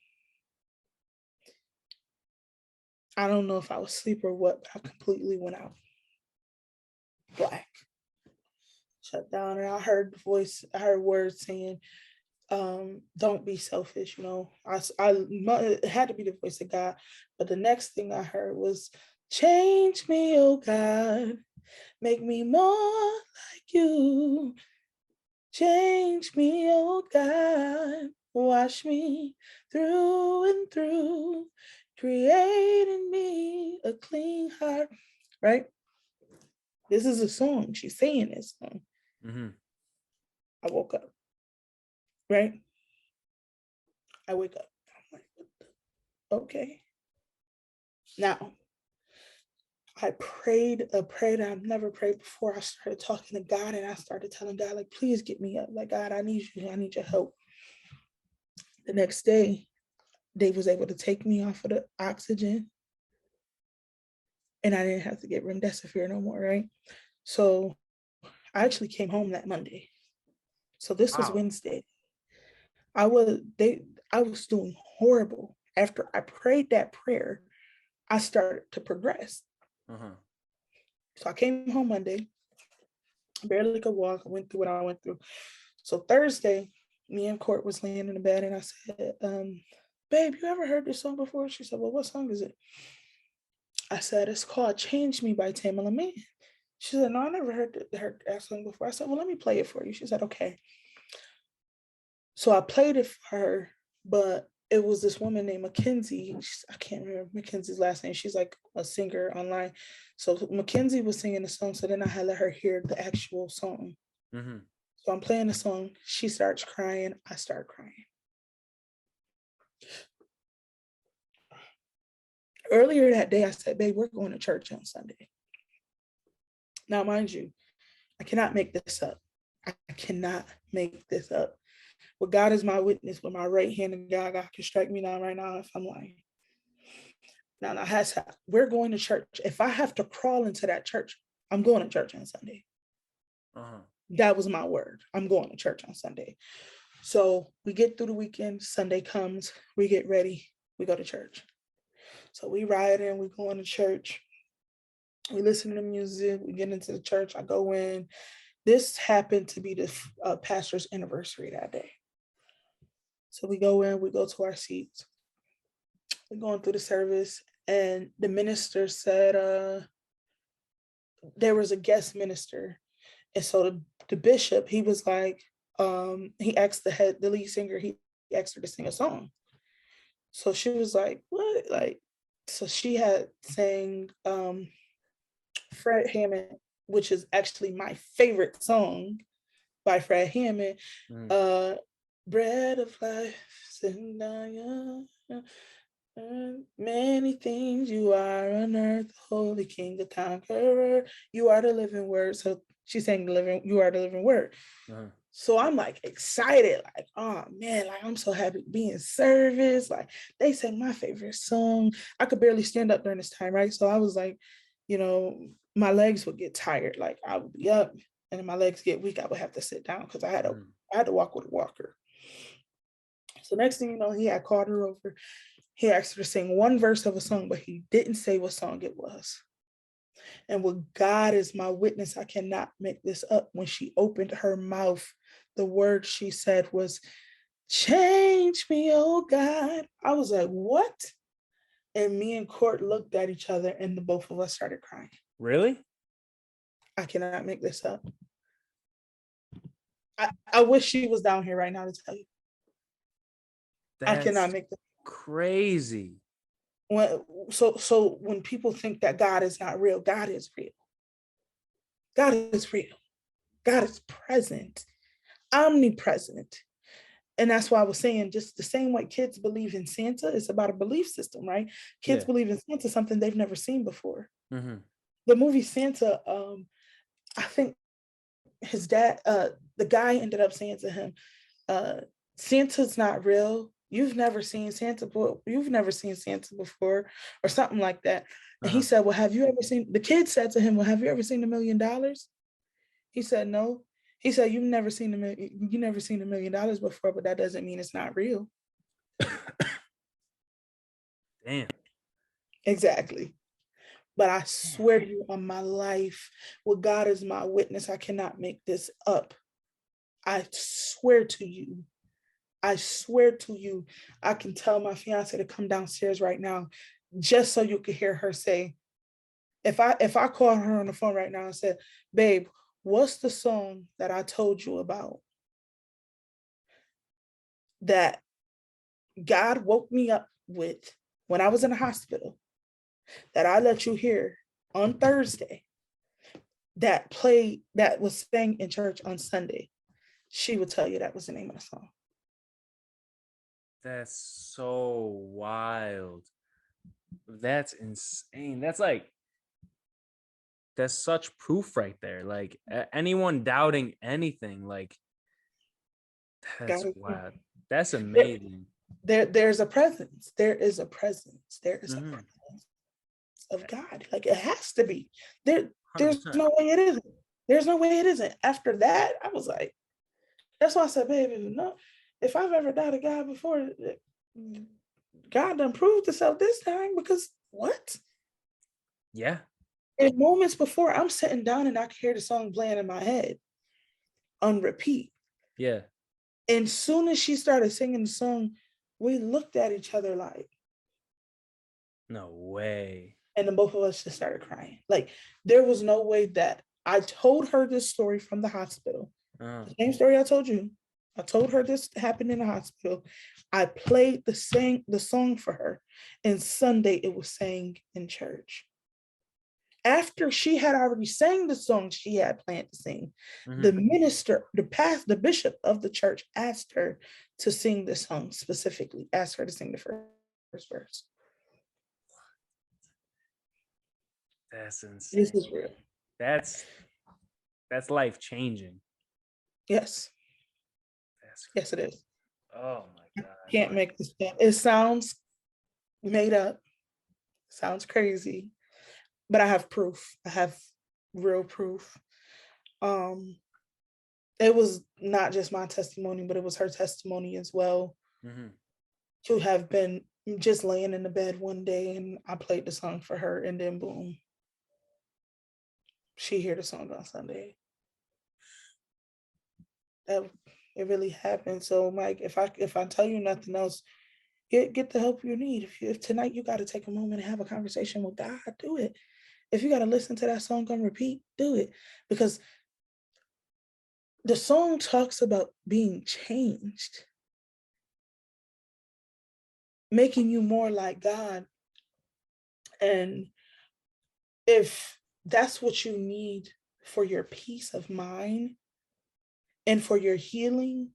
I don't know if I was asleep or what, but I completely went out. Black. Shut down. And I heard words saying, don't be selfish, it had to be the voice of God. But the next thing I heard was, change me, oh God, make me more like you. Change me, oh God, wash me through and through, create in me a clean heart, right? This is a song. She's saying this song. I woke up. Right? I wake up. I'm like, okay. Now, I prayed a prayer that I've never prayed before. I started talking to God, and I started telling God, like, please get me up. Like, God, I need you. I need your help. The next day, Dave was able to take me off of the oxygen, and I didn't have to get remdesivir no more, right? So I actually came home that Monday. So this was Wednesday. I was doing horrible. After I prayed that prayer, I started to progress. So I came home Monday, barely could walk. I went through what I went through. So Thursday, me and Court was laying in the bed, and I said, babe, you ever heard this song before? She said, well, what song is it? I said, it's called Change Me by Tamla Man. She said, no, I never heard that song before. I said, well, let me play it for you. She said, okay. So I played it for her, but it was this woman named Mackenzie. I can't remember Mackenzie's last name. She's like a singer online. So Mackenzie was singing the song. So then I had let her hear the actual song. So I'm playing the song. She starts crying. I start crying. Earlier that day, I said, babe, we're going to church on Sunday. Now, mind you, I cannot make this up. I cannot make this up. Well, God is my witness. With my right hand, and God can strike me down right now if I'm lying. Now, we're going to church. If I have to crawl into that church, I'm going to church on Sunday. That was my word. I'm going to church on Sunday. So we get through the weekend. Sunday comes. We get ready. We go to church. So we ride in. We go into church. We listen to music. We get into the church. I go in. This happened to be the pastor's anniversary that day. So we go in. We go to our seats. We're going through the service. And the minister said there was a guest minister. And so the bishop, he was like, he asked the lead singer, he asked her to sing a song. So she was like, what? Like, so she had sang Fred Hammond, which is actually my favorite song by Fred Hammond. Bread of life, sitting down, many things you are on earth, holy king, the conqueror, you are the living word. So she sang you are the living word. So I'm like excited, like, oh man, like I'm so happy to be in service. Like they sang my favorite song. I could barely stand up during this time, right? So I was like, my legs would get tired. Like I would be up, and if my legs get weak, I would have to sit down because I had to walk with a walker. So next thing you know, he had called her over. He asked her to sing one verse of a song, but he didn't say what song it was. And with God is my witness, I cannot make this up. When she opened her mouth, the word she said was, "Change me, oh God." I was like, what? And me and Court looked at each other and the both of us started crying. Really? I cannot make this up. I wish she was down here right now to tell you. I cannot make this crazy. So when people think that God is not real, God is real. God is real. God is present, omnipresent. And that's why I was saying, just the same way kids believe in Santa, it's about a belief system, right? Kids believe in Santa, something they've never seen before. Mm-hmm. The movie Santa, I think his dad, the guy ended up saying to him, Santa's not real. You've never seen Santa before, or something like that. And he said, well, have you ever seen, the kid said to him, well, have you ever seen $1 million? He said, no. He said, you've never seen $1 million before, but that doesn't mean it's not real. Damn. Exactly. But I swear to you on my life, well, God is my witness, I cannot make this up. I swear to you, I can tell my fiance to come downstairs right now, just so you could hear her say, if I call her on the phone right now and said, babe, what's the song that I told you about that God woke me up with when I was in the hospital, that I let you hear on Thursday, that was sang in church on Sunday, she would tell you that was the name of the song. That's so wild. That's insane. That's such proof right there. Like anyone doubting anything, like that's wild. That's amazing. There's a presence. There is a presence. There is a presence of God. Like it has to be. There's 100%. No way it isn't. There's no way it isn't. After that, I was like, that's why I said, baby, no, if I've ever doubted God before, God done proved itself this time, because what? Yeah. In moments before, I'm sitting down and I can hear the song playing in my head on repeat. Yeah. And soon as she started singing the song, we looked at each other like, no way. And then both of us just started crying. Like there was no way that I told her this story from the hospital. The same story I told you. I told her this happened in the hospital. I played the song for her. And Sunday it was sang in church. After she had already sang the song she had planned to sing, the minister, the bishop of the church asked her to sing the song specifically, asked her to sing the first verse. That's insane. This is real. That's life changing. Yes. Yes, it is. Oh my God. Can't make this up. It sounds made up. Sounds crazy. But I have proof. I have real proof. It was not just my testimony, but it was her testimony as well. To have been just laying in the bed one day and I played the song for her, and then boom, she heard the song on Sunday. It really happened. So Mike, if I tell you nothing else, get the help you need. If tonight you got to take a moment and have a conversation with God, do it. If you got to listen to that song on repeat, do it. Because the song talks about being changed, making you more like God. And if that's what you need for your peace of mind and for your healing,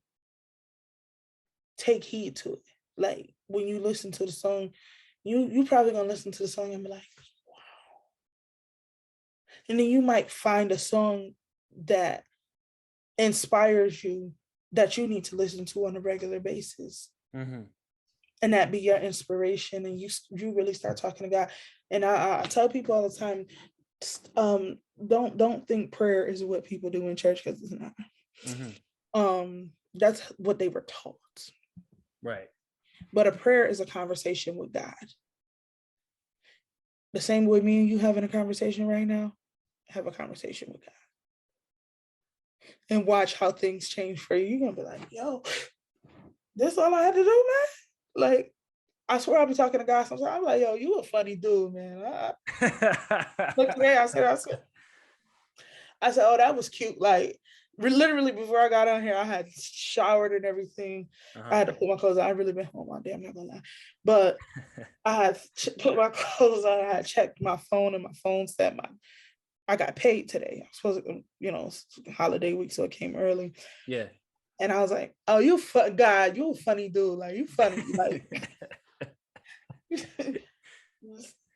take heed to it. Like when you listen to the song, you probably gonna listen to the song and be like, wow. And then you might find a song that inspires you that you need to listen to on a regular basis. And that be your inspiration, and you really start talking to God. And I tell people all the time, don't think prayer is what people do in church, because it's not. That's what they were taught. Right. But a prayer is a conversation with God. The same way me and you having a conversation right now, have a conversation with God. And watch how things change for you. You're going to be like, yo, this all I had to do, man? Like, I swear I'll be talking to God sometimes. I'm like, yo, you a funny dude, man. Look today, I said, oh, that was cute. Like, literally before I got on here, I had showered and everything. I had to put my clothes on. I've really been home all day, I'm not gonna lie. But I had put my clothes on. I had checked my phone, and my phone said I got paid today. I was supposed to, it's holiday week, so it came early. Yeah. And I was like, oh, God, you a funny dude. Like, you funny. Like,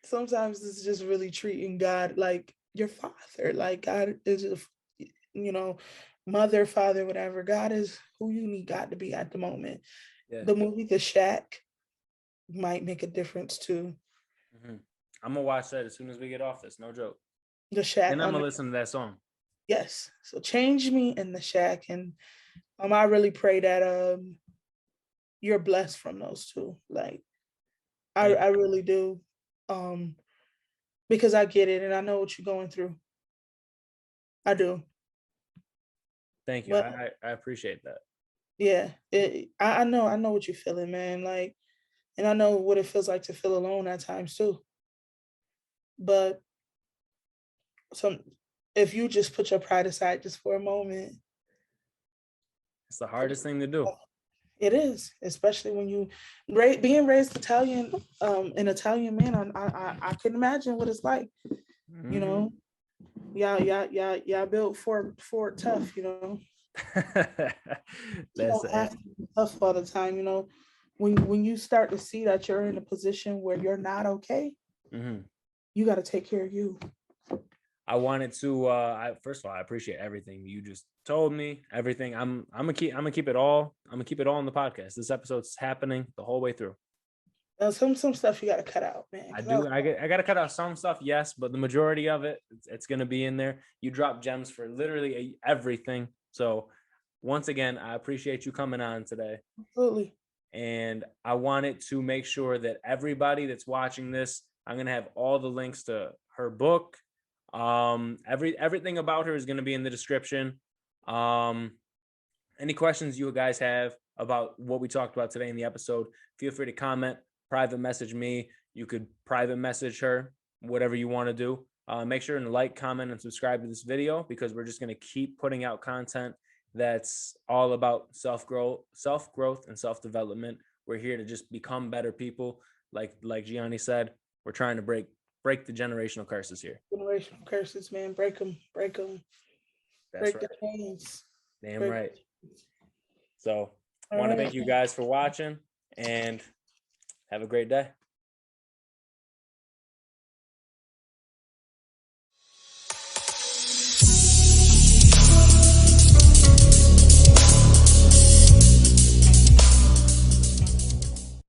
sometimes it's just really treating God like your father. Like, God is, mother, father, whatever. God is who you need God to be at the moment. Yeah. The movie The Shaq might make a difference too. Mm-hmm. I'm gonna watch that as soon as we get off this. No joke. The Shaq. And I'm gonna listen to that song. Yes. So Change Me in The Shaq, and I really pray that you're blessed from those two. Like, I really do, because I get it and I know what you're going through. I do. Thank you. But I appreciate that. Yeah, I know what you're feeling, man. Like, and I know what it feels like to feel alone at times too. But if you just put your pride aside just for a moment, it's the hardest thing to do. It is, especially when you being raised Italian, an Italian man. I can imagine what it's like. Mm-hmm. Y'all built for tough. That's have to be tough all the time. When you start to see that you're in a position where you're not okay, mm-hmm. You got to take care of you. I wanted to. First of all, I appreciate everything you just told me. Everything. I'm gonna keep it all. I'm gonna keep it all in the podcast. This episode's happening the whole way through. Some stuff you got to cut out, man. I do. I got to cut out some stuff, yes, but the majority of it's gonna be in there. You drop gems for literally everything. So, once again, I appreciate you coming on today. Absolutely. And I wanted to make sure that everybody that's watching this, I'm gonna have all the links to her book. Everything about her is going to be in the description. Any questions you guys have about what we talked about today in the episode, feel free to comment, private message me. You could private message her, whatever you want to do. Make sure and like, comment, and subscribe to this video, because we're just going to keep putting out content that's all about self-growth and self-development. We're here to just become better people. Like Gianni said, we're trying to break the generational curses here. Generational curses, man. Break them. That's break right. The chains. Damn right. So I want to thank you guys for watching, and have a great day.